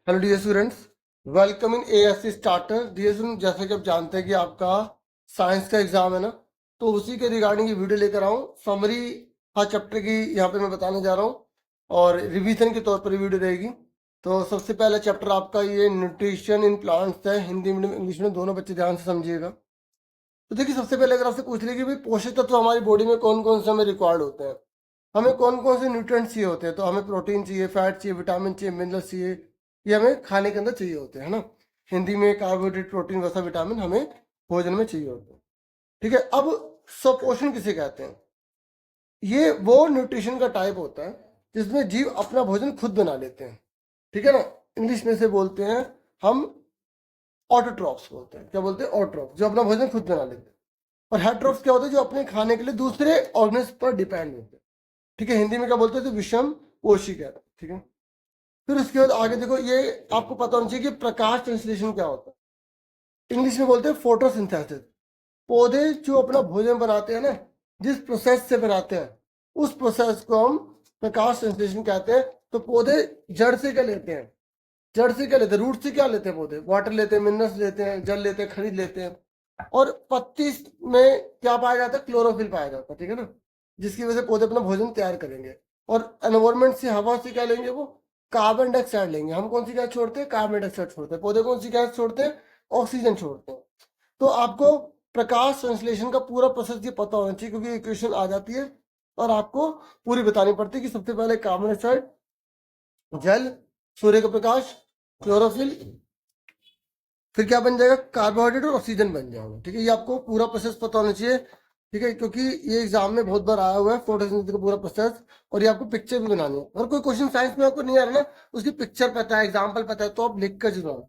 Hello dear students, welcome in ASC starter. Dear student, जैसा कि आप जानते हैं कि आपका साइंस का एग्जाम है ना, तो उसी के रिगार्डिंग ये वीडियो लेकर आऊँ। समरी हर चैप्टर की यहाँ पे मैं बताने जा रहा हूँ और रिवीजन के तौर पर ये वीडियो रहेगी। तो सबसे पहला चैप्टर आपका ये न्यूट्रिशन इन प्लांट्स है। हिंदी मीडियम इंग्लिश में दोनों बच्चे ध्यान से समझिएगा। तो देखिए, सबसे पहले अगर आपसे पूछ ले कि भाई पोषक तत्व हमारी बॉडी में कौन कौन से हमें रिक्वायर्ड होते हैं, हमें कौन कौन से न्यूट्रिएंट्स चाहिए होते हैं, तो हमें प्रोटीन चाहिए, फैट चाहिए, विटामिन चाहिए, मिनरल्स चाहिए। ये हमें खाने के अंदर चाहिए होते हैं, है ना। हिंदी में कार्बोहाइड्रेट, प्रोटीन वैसा विटामिन हमें भोजन में चाहिए होते हैं। ठीक है। अब स्वपोषण किसे कहते हैं? ये वो न्यूट्रिशन का टाइप होता है जिसमें जीव अपना भोजन खुद बना लेते हैं। ठीक है ना। इंग्लिश में से बोलते हैं हम ऑटोट्रॉप्स बोलते हैं। क्या बोलते हैं? ऑटोट्रॉप, जो अपना भोजन खुद बना लेते हैं। और हेट्रोप्स क्या होते हैं? जो अपने खाने के लिए दूसरे ऑर्गेनिज्म पर डिपेंड होते हैं। ठीक है। हिंदी में क्या बोलते हैं? तो विषम पोषी कहते हैं। ठीक है। फिर उसके बाद आगे देखो, ये आपको पता होना चाहिए कि प्रकाश संश्लेषण क्या होता है। इंग्लिश में बोलते हैं फोटोसिंथेसिस। पौधे जो अपना भोजन बनाते हैं ना, जिस प्रोसेस से बनाते हैं, उस प्रोसेस को हम प्रकाश संश्लेषण कहते हैं। तो पौधे जड़ से क्या लेते हैं? जड़ से क्या लेते हैं? रूट से क्या लेते हैं? पौधे वाटर लेते हैं, मिनरल्स लेते हैं, जल लेते हैं, खनिज लेते हैं। और पत्ती में क्या पाया जाता है? क्लोरोफिल पाया जाता है। ठीक है ना। जिसकी वजह से पौधे अपना भोजन तैयार करेंगे। और एनवायरमेंट से, हवा से क्या लेंगे? वो कार्बन डाइऑक्साइड लेंगे। हम कौन सी गैस छोड़ते हैं? कार्बन डाइऑक्साइड छोड़ते हैं। पौधे कौन सी गैस छोड़ते हैं? ऑक्सीजन छोड़ते हैं। तो आपको प्रकाश संश्लेषण का पूरा प्रोसेस ये पता होना चाहिए, क्योंकि इक्वेशन आ जाती है और आपको पूरी बतानी पड़ती है कि सबसे पहले कार्बन डाइऑक्साइड, जल, सूर्य का प्रकाश, क्लोरोफिल, फिर क्या बन जाएगा? कार्बोहाइड्रेट और ऑक्सीजन बन जाएगा। ठीक है। ये आपको पूरा प्रोसेस पता होना चाहिए। ठीक है। क्योंकि ये एग्जाम में बहुत बार आया हुआ है फोटोसिंथेसिस का पूरा प्रोसेस। और ये आपको पिक्चर भी बनानी है। अगर कोई क्वेश्चन साइंस में आपको नहीं आ रहा ना, उसकी पिक्चर पता है, एग्जाम्पल पता है, तो आप लिख कर जरूर आओ।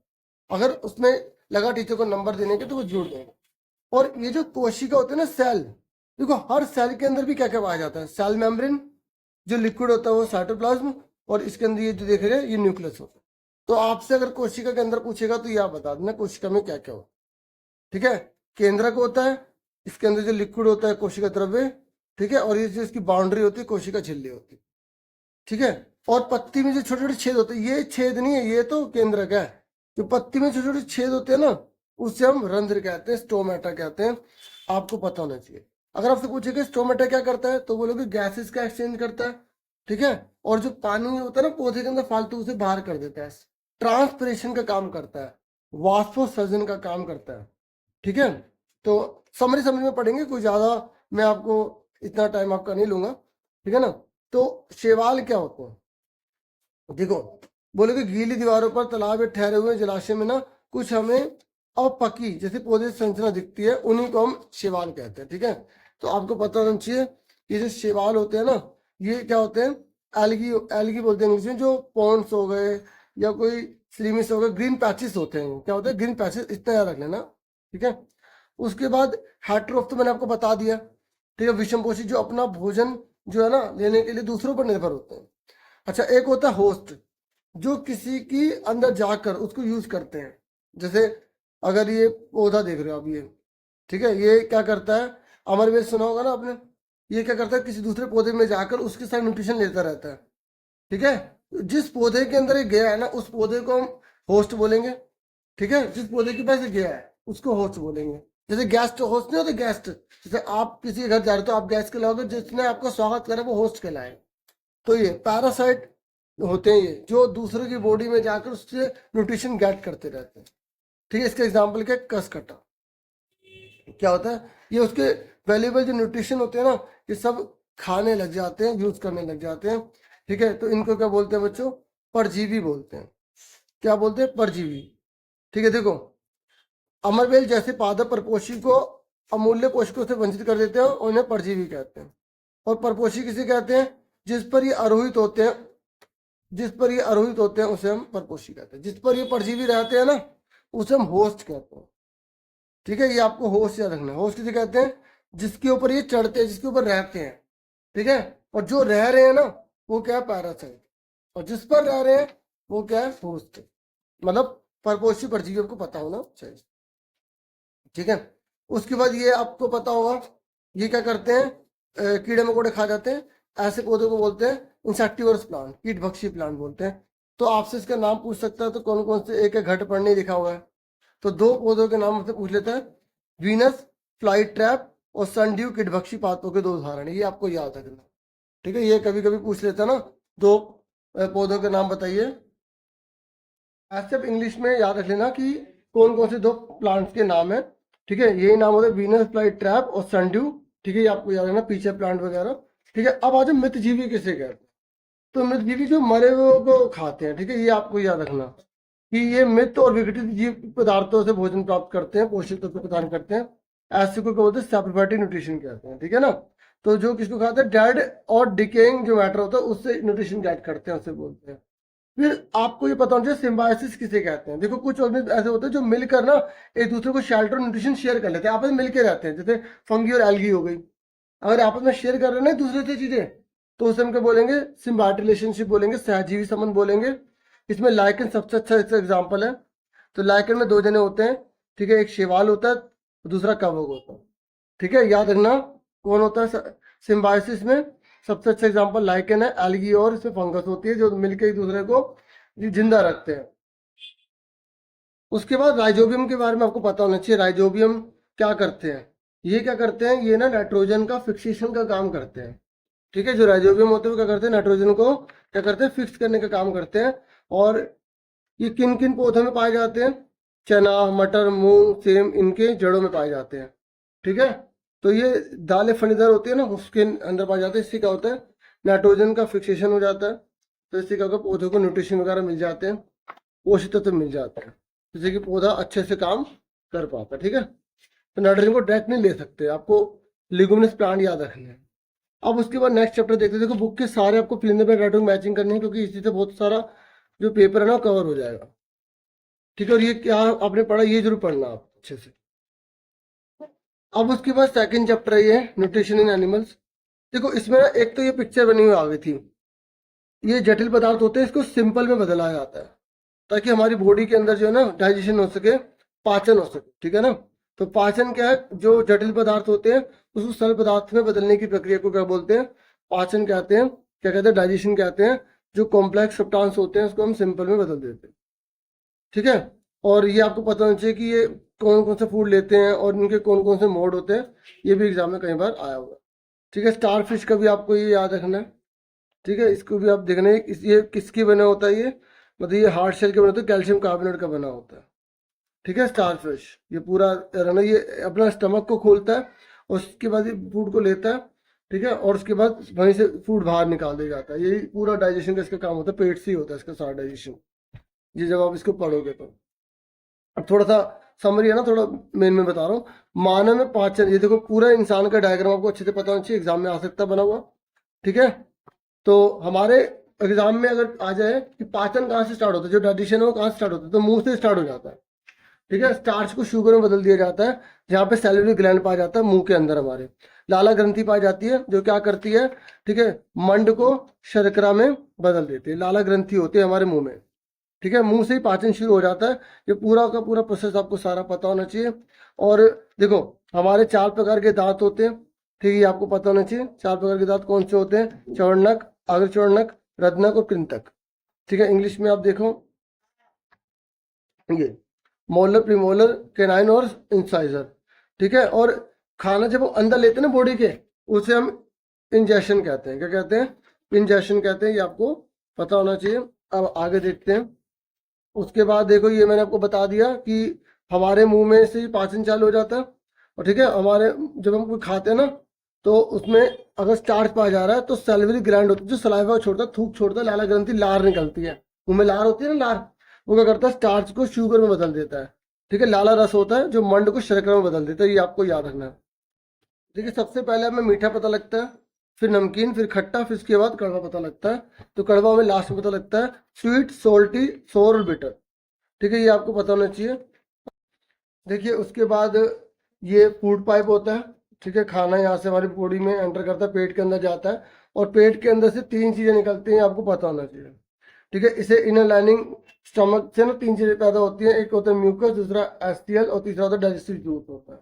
अगर उसमें लगा टीचर को नंबर देने के, तो वो जरूर देंगे। और ये जो कोशिका होते हैं ना, सेल, देखो हर सेल के अंदर भी क्या क्या पाया जाता है? सेल मेम्ब्रेन, जो लिक्विड होता है वो साइटोप्लाज्म, और इसके अंदर ये जो देख रहे हैं ये न्यूक्लियस होता है। तो आपसे अगर कोशिका के अंदर पूछेगा तो ये आप बता देना कोशिका में क्या क्या होता है। ठीक है। केंद्रक होता है, इसके अंदर जो लिक्विड होता है कोशिका द्रव्य। ठीक है। और ये जो इसकी बाउंड्री होती है कोशिका झिल्ली होती है। ठीक है। और पत्ती में जो छोटे छोटे छेद होते हैं, ये छेद नहीं है, ये तो केंद्रक है। जो पत्ती में छोटे छोटे छेद होते हैं ना, उससे हम रंध्र कहते हैं, स्टोमेटा कहते हैं। आपको पता होना चाहिए। अगर आपसे पूछे कि स्टोमेटा क्या करता है, तो बोलोगे गैसेस का एक्सचेंज करता है। ठीक है। और जो पानी होता है ना पौधे के अंदर फालतू, उसे बाहर कर देता है। ट्रांसपिरेशन का काम करता है, वाष्पोत्सर्जन का काम करता है। ठीक है। तो समरी समरी में पढ़ेंगे, कोई ज्यादा मैं आपको इतना टाइम आपका नहीं लूंगा। ठीक है ना। तो शैवाल क्या होते हैं? देखो, बोले कि गीली दीवारों पर, तालाब या ठहरे हुए जलाशय में ना, कुछ हमें अपकी जैसे पौधे की संरचना दिखती है, उन्हीं को हम शैवाल कहते हैं। ठीक है। तो आपको पता होना चाहिए, ये जो शैवाल होते हैं ना, ये क्या होते हैं? एल्गी, एल्गी बोलते हैं इंग्लिश में। जो पॉन्ड्स हो गए या कोई स्लीमिस हो गए, ग्रीन पैचेस होते हैं। क्या होते हैं? ग्रीन पैचेस, इतना याद रख लेना। ठीक है। उसके बाद हेट्रोफ तो मैंने आपको बता दिया। ठीक है। विषमपोषी, जो अपना भोजन जो है ना लेने के लिए दूसरों पर निर्भर होते हैं। अच्छा, एक होता है होस्ट, जो किसी की अंदर जाकर उसको यूज करते हैं। जैसे अगर ये पौधा देख रहे हो आप, ये ठीक है, ये क्या करता है? अमरवेद सुना होगा ना आपने। ये क्या करता है? किसी दूसरे पौधे में जाकर उसके साथ न्यूट्रिशन लेता रहता है। ठीक है। जिस पौधे के अंदर ये गया है ना, उस पौधे को हम होस्ट बोलेंगे। ठीक है। जिस पौधे के पास ये गया है उसको होस्ट बोलेंगे। जैसे गेस्ट होस्ट नहीं होते? गेस्ट, जैसे आप किसी के घर जा रहे हो तो आप गेस्ट कहलाओगे, जिसने आपका स्वागत करा वो होस्ट कहलाए। तो ये पैरासाइट होते हैं, ये जो दूसरे की बॉडी में जाकर उससे न्यूट्रिशन गेट करते रहते हैं। ठीक है। इसका एग्जाम्पल क्या? कसकटा। क्या होता है? ये उसके वैल्यूएबल जो न्यूट्रिशन होते हैं ना, ये सब खाने लग जाते हैं, यूज करने लग जाते हैं। ठीक है। तो इनको क्या बोलते हैं बच्चों? परजीवी बोलते हैं। क्या बोलते हैं? परजीवी। ठीक है। देखो, अमरवेल जैसे पादप परपोषी को अमूल्य पोषकों से वंचित कर देते हैं, और उन्हें परजीवी कहते हैं। और परपोषी किसे कहते हैं? जिस पर ये आरोहित होते हैं, जिस पर ये आरोहित होते हैं उसे हम परपोषी कहते हैं। जिस पर ये परजीवी रहते हैं ना, उसे हम होस्ट कहते हैं। ठीक है। ये आपको होस्ट याद रखना है। होस्ट किसे कहते हैं? जिसके ऊपर ये चढ़ते हैं, जिसके ऊपर रहते हैं। ठीक है। और जो रह रहे हैं ना, वो क्या है? पैरासाइट। और जिस पर रह रहे हैं वो क्या है? होस्ट। मतलब परपोषी परजीवी आपको पता होना चाहिए। ठीक है। उसके बाद ये आपको पता होगा, ये क्या करते हैं? कीड़े मकोड़े खा जाते हैं। ऐसे पौधों को बोलते हैं इंसेक्टिवर्स प्लांट, कीट भक्षी प्लांट बोलते हैं। तो आपसे इसका नाम पूछ सकता है, तो कौन कौन से एक घट पर नहीं लिखा हुआ है। तो 2 पौधों के नाम हमसे पूछ लेते हैं, वीनस फ्लाई ट्रैप और सनड्यू कीटभक्षी पातों के 2 उदाहरण, ये आपको याद रखना। ठीक है, ये कभी कभी पूछ लेता है ना, 2 पौधों के नाम बताइए। ऐसे अब इंग्लिश में याद रख लेना कि कौन कौन से 2 प्लांट्स के नाम है। ठीक है, यही नाम होता है, वीनस फ्लाई ट्रैप और सनड्यू। ठीक है, ये आपको याद रखना, पीछे प्लांट वगैरह। ठीक है, अब आ जाओ मृतजीवी किसे कहते हैं। तो मृतजीवी जो मरे हुए को खाते हैं। ठीक है, ये आपको याद रखना कि ये मृत और विघटित जीव पदार्थों से भोजन प्राप्त करते हैं, पोषक तत्व प्रदान करते हैं। ऐसे को क्या बोलते हैं, सैप्रोफाइटिक न्यूट्रिशन कहते हैं। ठीक है ना, तो जो किसको खाते हैं, डेड और डिकेइंग जो मैटर होता है उससे न्यूट्रिशन गेट करते हैं, उससे बोलते हैं। फिर आपको ये पता होना चाहिए सिम्बायोसिस किसे कहते हैं। देखो, कुछ ऑर्गेनिज्म ऐसे होते हैं जो मिलकर ना एक दूसरे को शेल्टर और न्यूट्रिशन शेयर कर लेते हैं, आपस में मिलकर रहते हैं, जैसे फंगी और एल्गी हो गई। अगर आपस में शेयर कर रहे हैं ना दूसरे से चीजें, तो उसे हम क्या बोलेंगे, सिम्बायोटिक रिलेशनशिप बोलेंगे, सहजीवी संबंध बोलेंगे। इसमें लाइकन सबसे अच्छा इसका एग्जाम्पल है। तो लाइकन में 2 जने होते हैं। ठीक है, एक शैवाल होता है, दूसरा कवक होता है। ठीक है, याद रखना कौन होता है सिम्बायोसिस में। सबसे अच्छा एग्जांपल लाइकन है, एल्गी और इसमें फंगस होती है, जो मिलकर एक दूसरे को जिंदा रखते हैं। उसके बाद राइजोबियम के बारे में आपको पता होना चाहिए। राइजोबियम क्या करते हैं, ये क्या करते हैं, ये ना नाइट्रोजन का फिक्सेशन का काम करते हैं। ठीक है, जो राइजोबियम होते हैं वो क्या करते हैं, नाइट्रोजन को क्या करते हैं, फिक्स करने का काम करते हैं। और ये किन किन पौधों में पाए जाते हैं, चना, मटर, मूंग, सेम, इनके जड़ों में पाए जाते हैं। ठीक है, तो ये दालें फलीदार होती है ना, उसके अंदर पाए जाते हैं। इससे क्या होता है, नाइट्रोजन का फिक्सेशन हो जाता है, तो इससे क्या होगा, पौधों को न्यूट्रिशन वगैरह मिल जाते हैं, पोषक तत्व मिल जाते हैं, जिससे कि पौधा अच्छे से काम कर पाता है। ठीक है, तो नाइट्रोजन को डायरेक्ट नहीं ले सकते, आपको लिगुमिनस प्लांट याद रखने हैं। अब उसके बाद नेक्स्ट चैप्टर देखते हैं। देखो, बुक के सारे आपको fill in the blank writing matching करनी है, क्योंकि इसी से बहुत सारा जो पेपर है ना कवर हो जाएगा। ठीक है, और ये क्या आपने पढ़ा, ये जरूर पढ़ना आप अच्छे से। अब उसके बाद सेकंड चैप्टर है ये न्यूट्रिशन इन एनिमल्स। देखो, इसमें ना एक तो ये पिक्चर बनी हुई आ गई थी, ये जटिल पदार्थ होते हैं, इसको सिंपल में बदला जाता है, ताकि हमारी बॉडी के अंदर जो है ना डाइजेशन हो सके, पाचन हो सके। ठीक है ना, तो पाचन क्या है, जो जटिल पदार्थ होते हैं उसको सरल पदार्थ में बदलने की प्रक्रिया को क्या बोलते हैं, पाचन कहते हैं। क्या कहते हैं, डाइजेशन कहते हैं। जो कॉम्प्लेक्स सब्सटेंस होते हैं उसको हम सिंपल में बदल देते हैं। ठीक है, और ये आपको पता होना चाहिए कि ये कौन कौन से फूड लेते हैं और इनके कौन कौन से मोड होते हैं, ये भी एग्जाम में कई बार आया हुआ है। ठीक है, स्टार फिश का भी आपको ये याद रखना है। ठीक है, इसको भी आप देखना है, ये किसकी बना होता है, ये मतलब ये हार्ड शेल के बना होता है, कैल्शियम कार्बोनेट का बना होता है। ठीक है, स्टार फिश ये पूरा रहना, ये अपना स्टमक को खोलता है और उसके बाद ये फूड को लेता है। ठीक है, और उसके बाद वहीं से फूड बाहर निकाल दिया जाता है। यही पूरा डाइजेशन का इसका काम होता है, पेट से ही होता है इसका सारा डाइजेशन, ये जब आप इसको पढ़ोगे तो। अब थोड़ा सा समरी है ना, थोड़ा मेन में बता रहा हूँ। मानव में पाचन, ये देखो पूरा इंसान का डायग्राम आपको अच्छे से पता होना चाहिए, एग्जाम में आ सकता है बना हुआ। ठीक है, तो हमारे एग्जाम में अगर आ जाए कि पाचन कहाँ से स्टार्ट होता है, जो डाइजेशन है वो कहाँ से स्टार्ट होता है, तो मुंह से स्टार्ट हो जाता है। ठीक है, स्टार्च को शुगर में बदल दिया जाता है, जहाँ पे सैलिवरी ग्लैंड पाया जाता है मुंह के अंदर हमारे। लाला ग्रंथि पाई जाती है, जो क्या करती है, ठीक है, मंड को शर्करा में बदल देती है। लाला ग्रंथि होती है हमारे मुंह में। ठीक है, मुंह से ही पाचन शुरू हो जाता है। ये पूरा का पूरा प्रोसेस आपको सारा पता होना चाहिए। और देखो, हमारे 4 प्रकार के दांत होते हैं। ठीक है, ये आपको पता होना चाहिए 4 प्रकार के दांत कौन से होते हैं, चौड़नक, अग्रचौड़नक, रत्नक और कृंतक। ठीक है, इंग्लिश में आप देखो, ये मोलर, प्रीमोलर, कैनाइन और इंसाइजर। ठीक है, और खाना जब वो अंदर लेते हैं ना बॉडी के, उसे हम इंजेक्शन कहते हैं। क्या कहते हैं, इंजेक्शन कहते हैं, ये आपको पता होना चाहिए। अब आगे देखते हैं। उसके बाद देखो, ये मैंने आपको बता दिया कि हमारे मुंह में से ही पाचन चालू हो जाता है। और ठीक है, हमारे जब हम कोई खाते हैं ना, तो उसमें अगर स्टार्च पाया जा रहा है तो सैलिवरी ग्लैंड होती है, जो सलाइवा छोड़ता है, थूक छोड़ता है, लाला ग्रंथि, लार निकलती है, मुंह में लार होती है ना, लार, वो क्या करता है, स्टार्च को शुगर में बदल देता है। ठीक है, लाला रस होता है जो मंड को शर्करा में बदल देता है, ये आपको याद रखना है। देखिए, सबसे पहले हमें मीठा पता लगता है, फिर नमकीन, फिर खट्टा, फिर इसके बाद कड़वा पता लगता है। तो कड़वा हमें लास्ट में पता लगता है, स्वीट, सोल्टी, सोर और बिटर। ठीक है, ये आपको पता होना चाहिए। देखिए, उसके बाद ये फूड पाइप होता है। ठीक है, खाना यहाँ से हमारी बॉडी में एंटर करता है, पेट के अंदर जाता है, और पेट के अंदर से 3 चीजें निकलती हैं, आपको पता होना चाहिए। ठीक है, इसे इनर लाइनिंग स्टमक से ना 3 चीजें पैदा होती हैं, एक होता है म्यूकस, दूसरा एसटीएल और तीसरा होता है डाइजेस्टिव जूस होता है।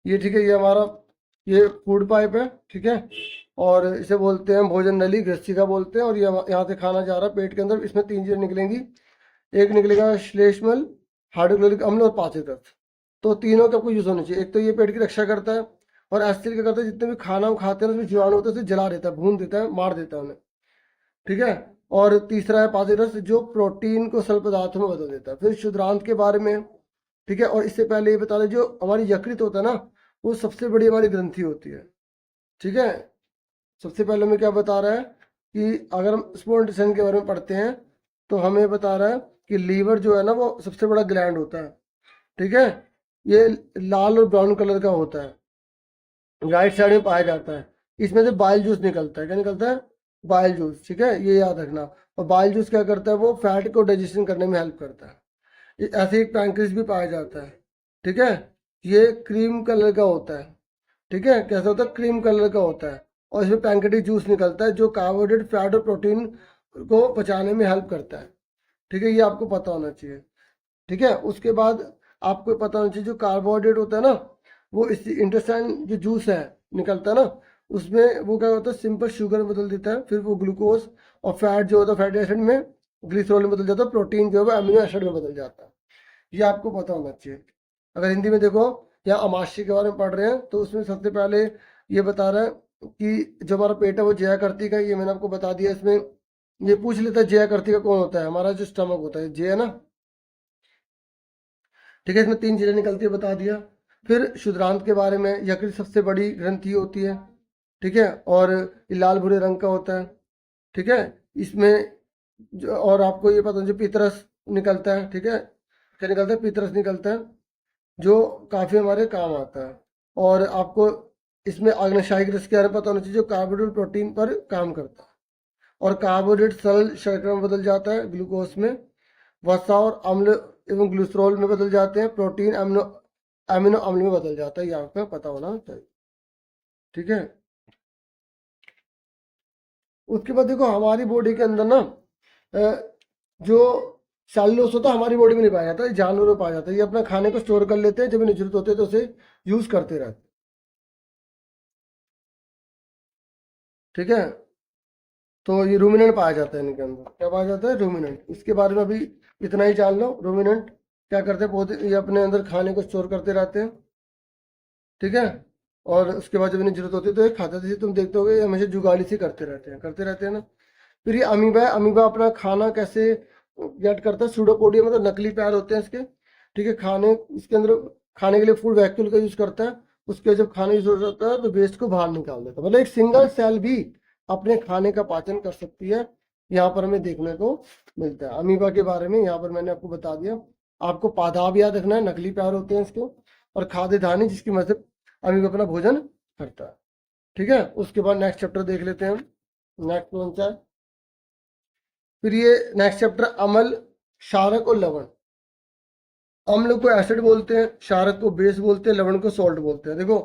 ये ठीक है, ये हमारा ये फूड पाइप है। ठीक है, और इसे बोलते हैं भोजन नली, गृहस्थी बोलते हैं। और ये यहाँ से खाना जा रहा है पेट के अंदर, इसमें 3 चीज़ें निकलेंगी। एक निकलेगा श्लेष्मल, हाइड्रोक्लोरिक अम्ल और पाचक रस। तो तीनों का आपको यूज़ होना चाहिए। एक तो ये पेट की रक्षा करता है, और एसिड क्या करता है, जितने भी खाना हम खाते हैं उसमें जीवाणु होते हैं उसे जला देता है, भून देता है, मार देता है उन्हें। ठीक है। और तीसरा है पाचक रस, जो प्रोटीन को सरल पदार्थों में बदल देता है। फिर शुद्रांत के बारे में, ठीक है। और इससे पहले ये बता दें, जो हमारी यकृत होता है ना, वो सबसे बड़ी हमारी ग्रंथि होती है। ठीक है। सबसे पहले में क्या बता रहा है कि अगर हम स्मॉल इंटेस्टाइन के बारे में पढ़ते हैं तो हमें बता रहा है कि लीवर जो है ना वो सबसे बड़ा ग्लैंड होता है। ठीक है। ये लाल और ब्राउन कलर का होता है, राइट साइड में पाया जाता है। इसमें से बाइल जूस निकलता है। क्या निकलता है? Bile juice. ठीक है, ये याद रखना। और बाइल जूस क्या करता है, वो फैट को डाइजेशन करने में हेल्प करता है। ऐसे एक पैंक्रियास भी पाया जाता है। ठीक है। ये क्रीम कलर का होता है। ठीक है, कैसा होता है? क्रीम कलर का होता है। और इसमें पैंक्रेटिक जूस निकलता है, जो कार्बोहाइड्रेट, फैट और प्रोटीन को पचाने में हेल्प करता है। ठीक है, ये आपको पता होना चाहिए। ठीक है। उसके बाद आपको पता होना चाहिए, जो कार्बोहाइड्रेट होता है ना, वो इस इंटेस्टाइन जो जूस है निकलता है ना, उसमें वो क्या होता है, सिंपल शुगर में बदल देता है। फिर वो ग्लूकोज और फैट जो होता है, फैटी एसिड में ग्लिसरॉल में बदल जाता है। प्रोटीन जो है वो अमीनो एसिड में बदल जाता है। ये आपको पता होना चाहिए। अगर हिंदी में देखो या अमाशय के बारे में पढ़ रहे हैं तो उसमें सबसे पहले ये बता रहा है कि जो हमारा पेट है वो जयाकृति का, ये मैंने आपको बता दिया। इसमें ये पूछ लेता है जयाकृति का कौन होता है, हमारा जो स्टमक होता है, जे है ना। ठीक है, इसमें 3 चीजें निकलती है, बता दिया। फिर शुद्रांत के बारे में, यकृत सबसे बड़ी ग्रंथि होती है। ठीक है। और ये लाल भूरे रंग का होता है। ठीक है। इसमें और आपको ये पता है, जो पितरस निकलता है। ठीक है, क्या निकलता है? पितरस निकलता है, जो काफ़ी हमारे काम आता है। और आपको इसमें अग्नशायी रस के बारे में पता होना चाहिए, जो कार्बोहाइड्रेट प्रोटीन पर काम करता है। और कार्बोहाइड्रेट सरल शर्करा में बदल जाता है, ग्लूकोज में। वसा और अम्ल एवं ग्लिसरॉल में बदल जाते हैं। प्रोटीन अमीनो अमीनो अम्ल में बदल जाता है, ये आपको पता होना चाहिए। ठीक है। उसके बाद देखो, हमारी बॉडी के अंदर ना जो सेलुलोज होता है हमारी बॉडी में नहीं पाया जाता, ये जानवरों में पाया जाता है। ये अपना खाने को स्टोर कर लेते हैं, जब इन्हें जरूरत होती है तो उसे यूज करते रहते हैं। ठीक है। तो ये रूमिनेंट पाया जाता है इनके अंदर। क्या पाया जाता है? रूमिनेंट। इसके बारे में अभी इतना ही जान लो। रूमिनेंट क्या करते हैं, पौधे ये अपने अंदर खाने को स्टोर करते रहते हैं। ठीक है। और उसके बाद जब इन्हें जरूरत होती है तो ये खाते हैं। जैसे तुम देखते होगे, ये हमेशा जुगाली से करते रहते हैं ना। फिर ये अमीबा है। अमीबा अपना खाना कैसे गेट करता है? सूडोपोडिया, मतलब नकली पैर होते हैं इसके। ठीक है। इसके अंदर खाने के लिए फूड वैक्यूल का यूज करता है। उसके जब खाने यूज होता है तो वेस्ट को बाहर निकाल देता है। मतलब एक सिंगल सेल भी अपने खाने का पाचन कर सकती है, यहाँ पर हमें देखने को मिलता है। अमीबा के बारे में यहाँ पर मैंने आपको बता दिया। आपको पादाब याद रखना है, नकली पैर होते हैं इसके। और खाद्य धानी, जिसकी मदद से अमीबा अपना भोजन करता है। ठीक है। उसके बाद नेक्स्ट चैप्टर देख लेते हैं हम। नेक्स्ट कौन सा है? फिर ये नेक्स्ट चैप्टर, अम्ल, क्षारक और लवण। अम्ल को एसिड बोलते हैं, क्षारक को बेस बोलते हैं, लवण को सॉल्ट बोलते हैं। देखो,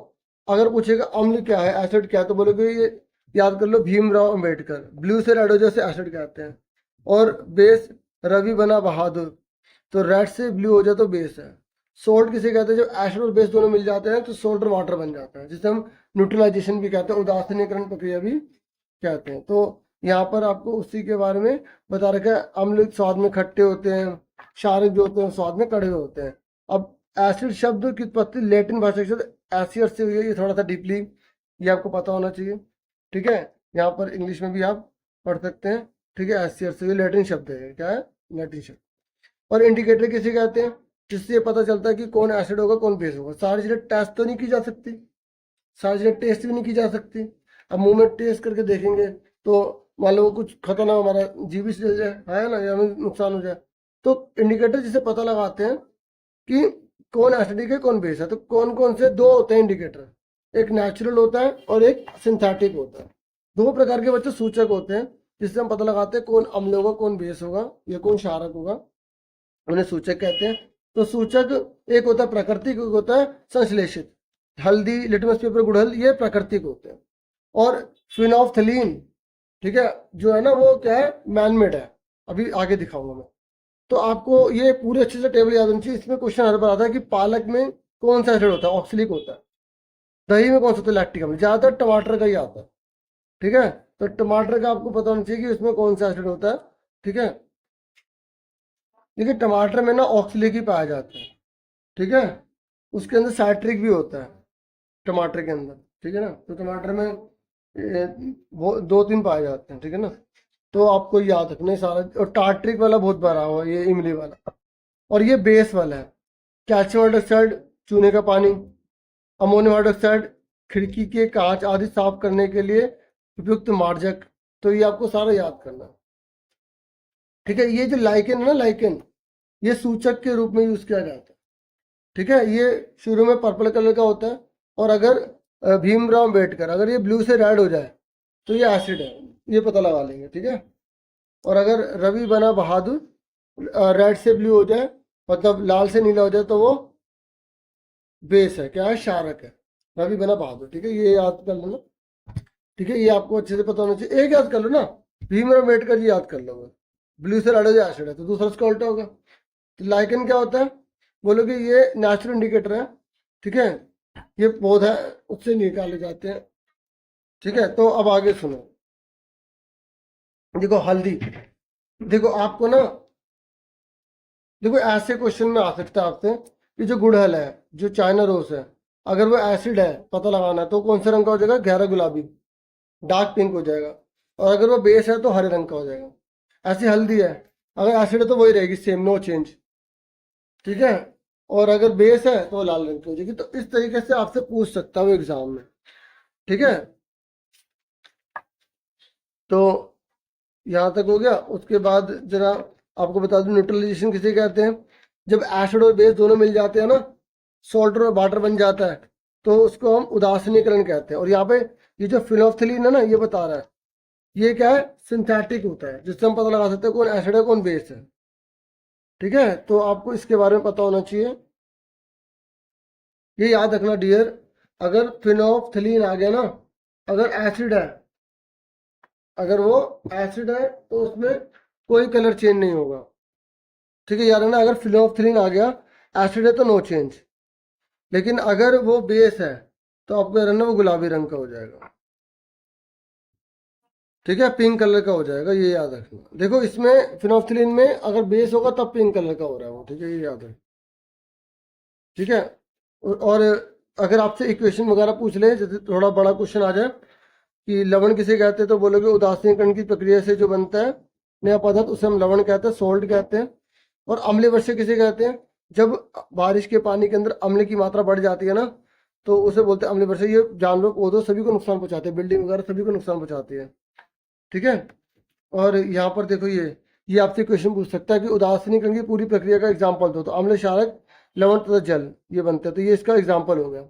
अगर पूछेगा अम्ल क्या है, एसिड क्या है, तो बोलोगे ये याद कर लो, भीमराव अंबेडकर, ब्लू से रेड हो जाए एसिड कहते हैं। और बेस, रवि बना बहादुर, तो रेड से ब्लू हो जाए तो बेस है। सोल्ट किसे कहते हैं? जब एसिड और बेस दोनों मिल जाते हैं तो सोल्ट और वाटर बन जाता है, जिसे हम न्यूट्रलाइजेशन भी कहते हैं, उदासीनीकरण प्रक्रिया भी कहते हैं। तो यहाँ पर आपको उसी के बारे में बता रखा है। अम्ल स्वाद में खट्टे होते हैं, क्षारक जो होते हैं स्वाद में कड़वे होते हैं। अब एसिड शब्द की उत्पत्ति लैटिन भाषा के शब्द एसियस से हुई है, ये थोड़ा सा डीपली ये आपको पता होना चाहिए। ठीक है। यहाँ पर इंग्लिश में भी आप पढ़ सकते हैं। ठीक है, एसियस से, ये लैटिन शब्द है। क्या है? लैटिन शब्द। और इंडिकेटर किसे कहते हैं? जिससे ये पता चलता है कि कौन एसिड होगा कौन बेस होगा। सारी चीजें टेस्ट तो नहीं की जा सकती, सारी चीजें टेस्ट भी नहीं की जा सकती। अब मुंह में टेस्ट करके देखेंगे तो मान लो कुछ खतरनाक हमारा जीभ ही जल जाए, है ना, या हमें नुकसान हो जाए। तो इंडिकेटर जिसे पता लगाते हैं कि कौन एसिडिक है कौन बेस है। तो कौन कौन से दो होते हैं इंडिकेटर, एक नेचुरल होता है और एक सिंथेटिक होता है। दो प्रकार के बच्चे सूचक होते हैं जिससे हम पता लगाते हैं कौन अम्ल होगा कौन बेस होगा या कौन क्षारक होगा, उन्हें सूचक कहते हैं। तो सूचक एक होता है प्राकृतिक, एक होता है संश्लेषित। हल्दी, लिटमस पेपर, गुड़हल, ये प्राकृतिक होते हैं। और फिनोल्फ्थलीन, ठीक है, जो है ना वो क्या है, मैनमेड है। अभी आगे दिखाऊंगा मैं। तो आपको ये पूरे अच्छे से टेबल याद होनी चाहिए। इसमें क्वेश्चन हर बार आता है कि पालक में कौन सा एसिड होता है? ऑक्सलिक होता है। दही में कौन सा होता है? लैक्टिक अम्ल। ज्यादातर टमाटर का ही आता है। ठीक है। तो टमाटर का आपको पता होना चाहिए कि उसमें कौन सा एसिड होता है। ठीक है, देखिए टमाटर में ना ऑक्सलेट ही पाया जाता है। ठीक है, उसके अंदर साइट्रिक भी होता है टमाटर के अंदर। ठीक है ना, तो टमाटर में वो दो तीन पाए जाते हैं। ठीक है ना, तो आपको याद रखना है सारा। और टार्ट्रिक वाला बहुत बड़ा हुआ, ये इमली वाला, और ये बेस वाला है। कैल्शियम हाइड्रोक्साइड चूने का पानी, अमोनियम हाइड्रोक्साइड खिड़की के कांच आदि साफ करने के लिए उपयुक्त मार्जक। तो ये आपको सारा याद करना है। ठीक है, ये जो लाइकेन है ना, लाइकेन, ये सूचक के रूप में यूज किया जाता है। ठीक है, ये शुरू में पर्पल कलर का होता है, और अगर भीमराव अम्बेडकर अगर ये ब्लू से रेड हो जाए तो ये एसिड है, ये पता लगा लेंगे। ठीक है, और अगर रवि बना बहादुर रेड से ब्लू हो जाए, मतलब लाल से नीला हो जाए, तो वो बेस है, क्या है, क्षारक है, रवि बना बहादुर। ठीक है, ये याद कर लेना। ठीक है, ये आपको अच्छे से पता होना चाहिए। एक याद कर लो ना, भीमराव अम्बेडकर जी याद कर लो, ब्लू से रेड हो जाए एसिड है, तो दूसरा उसका उल्टा होगा। तो लाइकन क्या होता है, बोलोगे ये नेचुरल इंडिकेटर है। ठीक है, ये पौधा उससे निकाले जाते हैं। ठीक है, तो अब आगे सुनो। देखो हल्दी, देखो आपको ना, देखो ऐसे क्वेश्चन में आ सकता है आपसे कि जो गुड़हल है, जो चाइना रोज है, अगर वो एसिड है पता लगाना है, तो कौन से रंग का हो जाएगा, गहरा गुलाबी, डार्क पिंक हो जाएगा। और अगर वो बेस है तो हरे रंग का हो जाएगा। ऐसी हल्दी है, अगर एसिड है तो वही रहेगी, सेम, नो चेंज। ठीक है, और अगर बेस है तो लाल रंग की हो जाएगी। तो इस तरीके से आपसे पूछ सकता हूँ एग्जाम में। ठीक है, तो यहाँ तक हो गया। उसके बाद जरा आपको बता दूं, न्यूट्रलाइजेशन किसे कहते हैं। जब एसिड और बेस दोनों मिल जाते हैं ना, सॉल्ट और वाटर बन जाता है, तो उसको हम उदासीनीकरण कहते हैं। और यहाँ पे ये जो फिनोल्फ्थलीन है ना, ये बता रहा है ये क्या है, सिंथेटिक होता है, जिससे हम पता लगा सकते हैं कौन एसिड है कौन बेस है। ठीक है, तो आपको इसके बारे में पता होना चाहिए। ये याद रखना डियर, अगर फिनोल्फ्थलीन आ गया ना, अगर एसिड है, अगर वो एसिड है तो उसमें कोई कलर चेंज नहीं होगा। ठीक है, याद रखना, अगर फिनोल्फ्थलीन आ गया, एसिड है तो नो चेंज। लेकिन अगर वो बेस है तो आपको याद रखना वो गुलाबी रंग का हो जाएगा। ठीक है, पिंक कलर का हो जाएगा, ये याद रखना। देखो इसमें फिनोल्फ्थलीन में अगर बेस होगा तब पिंक कलर का हो रहा है वो। ठीक है, ये याद रखना। ठीक है, और अगर आपसे इक्वेशन वगैरह पूछ ले, जैसे थोड़ा बड़ा क्वेश्चन आ जाए कि लवण किसे कहते हैं, तो बोलोगे उदासीनीकरण की प्रक्रिया से जो बनता है नया पदार्थ, उसे हम लवण कहते हैं, सोल्ट कहते हैं। और अम्लीय वर्षा किसे कहते हैं, जब बारिश के पानी के अंदर अम्ल की मात्रा बढ़ जाती है ना, तो उसे बोलते हैं अम्लीय वर्षा। ये जानवर पौधों सभी को नुकसान पहुंचाते हैं, बिल्डिंग वगैरह सभी को नुकसान पहुंचाती है। ठीक है, और यहाँ पर देखो ये आपसे क्वेश्चन पूछ सकता है कि उदासीनीकरण की पूरी प्रक्रिया का एग्जाम्पल दो, तो अम्ल, क्षारक, लवण तथा जल ये बनते हैं, तो ये इसका एग्जाम्पल हो गया।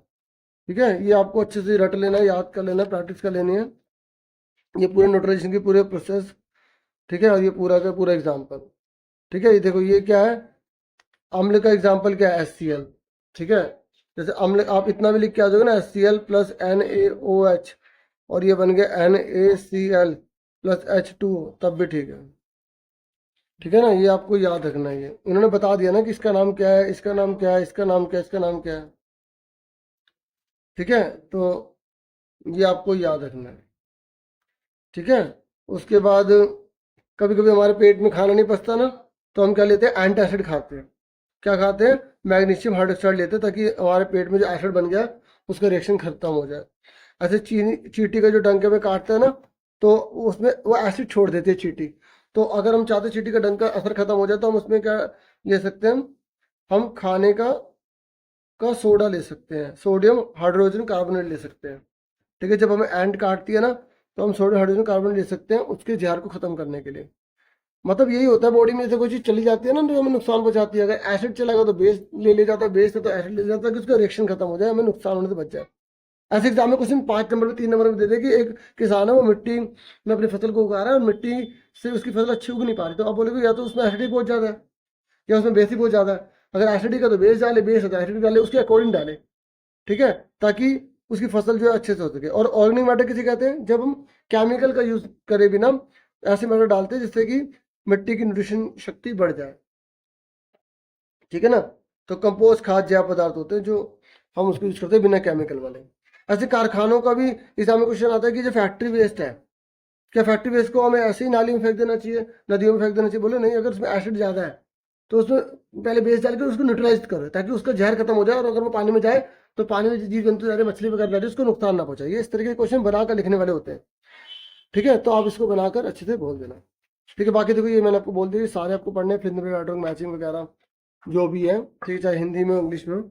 ठीक है, ये आपको अच्छे से रट लेना है, याद कर लेना है, प्रैक्टिस कर लेनी है, ये पूरे न्यूट्रलाइजेशन की पूरे प्रोसेस। ठीक है, और ये पूरा का पूरा एग्जाम्पल। ठीक है, ये देखो ये क्या है, अम्ल का एग्जाम्पल क्या है, HCl। ठीक है, जैसे अम्ल आप इतना भी लिख के आ जाओगे ना, HCl प्लस NaOH, और ये बन गया NaCl प्लस H2, तब भी ठीक है। ठीक है ना, ये आपको याद रखना है। ये इन्होंने बता दिया ना कि इसका नाम क्या है, इसका नाम क्या है, इसका नाम क्या है, इसका नाम क्या है। ठीक है, तो ये आपको याद रखना है। ठीक है, उसके बाद कभी कभी हमारे पेट में खाना नहीं पचता ना, तो हम क्या लेते हैं, एंटासिड खाते हैं। क्या खाते हैं, मैग्नीशियम हाइड्रोक्साइड लेते हैं, ताकि हमारे पेट में जो एसिड बन गया उसका रिएक्शन खत्म हो जाए। ऐसे चींटी का जो डंके में काटते हैं ना, तो उसमें वो एसिड छोड़ देती है चींटी। तो अगर हम चाहते हैं चींटी का डंक का असर खत्म हो जाए, तो हम उसमें क्या ले सकते हैं, हम खाने का सोडा ले सकते हैं, सोडियम हाइड्रोजन कार्बोनेट ले सकते हैं। ठीक है, जब हमें एंट काटती है ना, तो हम सोडियम हाइड्रोजन कार्बोनेट ले सकते हैं उसके जहर को खत्म करने के लिए। मतलब यही होता है, बॉडी में जैसे कोई चीज चली जाती है ना, तो हमें नुकसान पहुंचाती है। अगर एसिड चला गया तो बेस ले जाता है, बेस है तो एसिड ले जाता है, कि उसका रिएक्शन खत्म हो जाए, हमें नुकसान होने से बच जाए। ऐसे एग्जाम में क्वेश्चन 5 नंबर में 3 नंबर में दे दे कि एक किसान है, वो मिट्टी में अपनी फसल को उगा रहा है, और मिट्टी से उसकी फसल अच्छी उग नहीं पा रही, तो आप बोलोगे या तो उसमें एसिड बहुत ज्यादा है या उसमें बेस ही बहुत ज्यादा है। अगर एसिड का तो बेस डाले, बेस है तो एसिड डाले, उसके अकॉर्डिंग डाले। ठीक है, ताकि उसकी फसल जो है अच्छे से हो सके। और ऑर्गेनिक मैटर किसे कहते हैं, जब हम केमिकल का यूज करे बिना ऐसे मैटर डालते हैं जिससे कि मिट्टी की न्यूट्रिशन शक्ति बढ़ जाए। ठीक है ना, तो कंपोस्ट खाद जैव पदार्थ होते हैं जो हम उसको यूज करते हैं बिना केमिकल वाले। ऐसे कारखानों का भी एग्जाम में क्वेश्चन आता है कि जो फैक्ट्री वेस्ट है, क्या फैक्ट्री वेस्ट को हमें ऐसे ही नाली में फेंक देना चाहिए, नदियों में फेंक देना चाहिए? बोले नहीं, अगर उसमें एसिड ज़्यादा है तो उसमें पहले बेस डाल के उसको न्यूट्रलाइज करो ताकि उसका जहर खत्म हो जाए, और अगर वो पानी में जाए तो पानी में जीव जंतु जा रहे, मछली वगैरह जा रही, उसको नुकसान ना पहुंचाए। इस तरह के क्वेश्चन बनाकर लिखने वाले होते हैं, ठीक है? तो आप इसको बनाकर अच्छे से बोल देना, ठीक है? बाकी देखो ये मैंने आपको बोल दिया, सारे आपको पढ़ने हैं, फ्लिंट पैटर्न, मैचिंग वगैरह जो भी है, ठीक है, चाहे हिंदी में इंग्लिश में।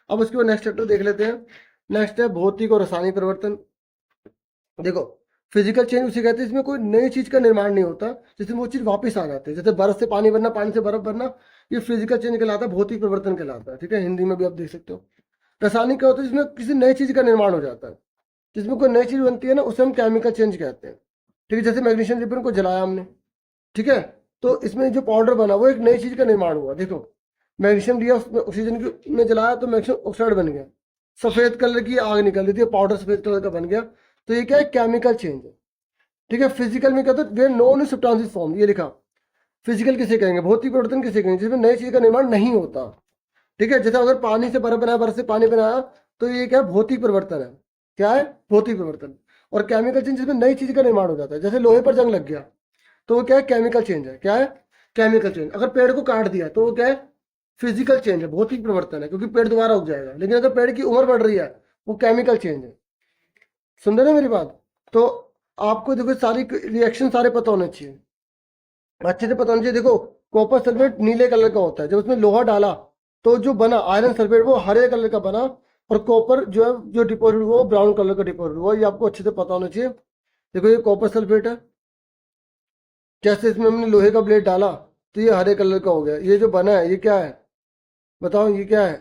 अब उसके बाद नेक्स्ट चैप्टर देख लेते हैं। नेक्स्ट है भौतिक और रासायनिक परिवर्तन। देखो फिजिकल चेंज उसे कहते हैं इसमें कोई नई चीज का निर्माण नहीं होता, जिसमें वो चीज वापस आ जाती है। जैसे बर्फ से पानी बनना, पानी से बर्फ बनना, ये फिजिकल चेंज कहलाता है, भौतिक परिवर्तन कहलाता है, ठीक है? हिंदी में भी आप देख सकते हो। रासायनिक क्या होता है, जिसमें किसी नई चीज का निर्माण हो जाता है, जिसमें कोई नई चीज बनती है ना, उसे हम केमिकल चेंज कहते हैं, ठीक है? जैसे मैग्नीशियम रिबन को जलाया हमने, ठीक है, तो इसमें जो पाउडर बना वो एक नई चीज का निर्माण हुआ। देखो मैग्नीशियम लिया, उसमें ऑक्सीजन में जलाया तो मैग्नीशियम ऑक्साइड बन गया, सफेद कलर की आग निकल रही थी, पाउडर सफेद कलर का बन गया। तो ये क्या है, केमिकल चेंज है, ठीक है? फिजिकल में कहते हैं वे नो न्यू सब्सटेंसेस फॉर्म, ये लिखा। फिजिकल किसे कहेंगे, भौतिक परिवर्तन किसे कहेंगे, जिसमें नई चीज का निर्माण नहीं होता, ठीक है? जैसे अगर पानी से बर्फ बनाया, बर्फ से पानी बनाया, तो ये क्या है, भौतिक परिवर्तन है। क्या है, भौतिक परिवर्तन। और केमिकल चेंज जिसमें नई चीज का निर्माण हो जाता है, जैसे लोहे पर जंग लग गया तो वो क्या है, केमिकल चेंज है। क्या है, केमिकल चेंज। अगर पेड़ को काट दिया तो वो क्या है, फिजिकल चेंज है, भौतिक परिवर्तन है, क्योंकि पेड़ दोबारा उग जाएगा। लेकिन अगर पेड़ की उम्र बढ़ रही है, वो केमिकल चेंज है। सुन रहे ना मेरी बात? तो आपको देखो सारी रिएक्शन सारे पता होने चाहिए, अच्छे से पता होना चाहिए। देखो कॉपर सल्फेट नीले कलर का होता है, जब उसमें लोहा डाला तो जो बना आयरन सल्फेट वो हरे कलर का बना, और कॉपर जो है जो डिपॉजिट हुआ वो ब्राउन कलर का डिपॉजिट हुआ। ये आपको अच्छे से पता होना चाहिए। देखो ये कॉपर सल्फेट है, जैसे इसमें हमने लोहे का ब्लेड डाला तो ये हरे कलर का हो गया। ये जो बना है ये क्या है, बताओ ये क्या है?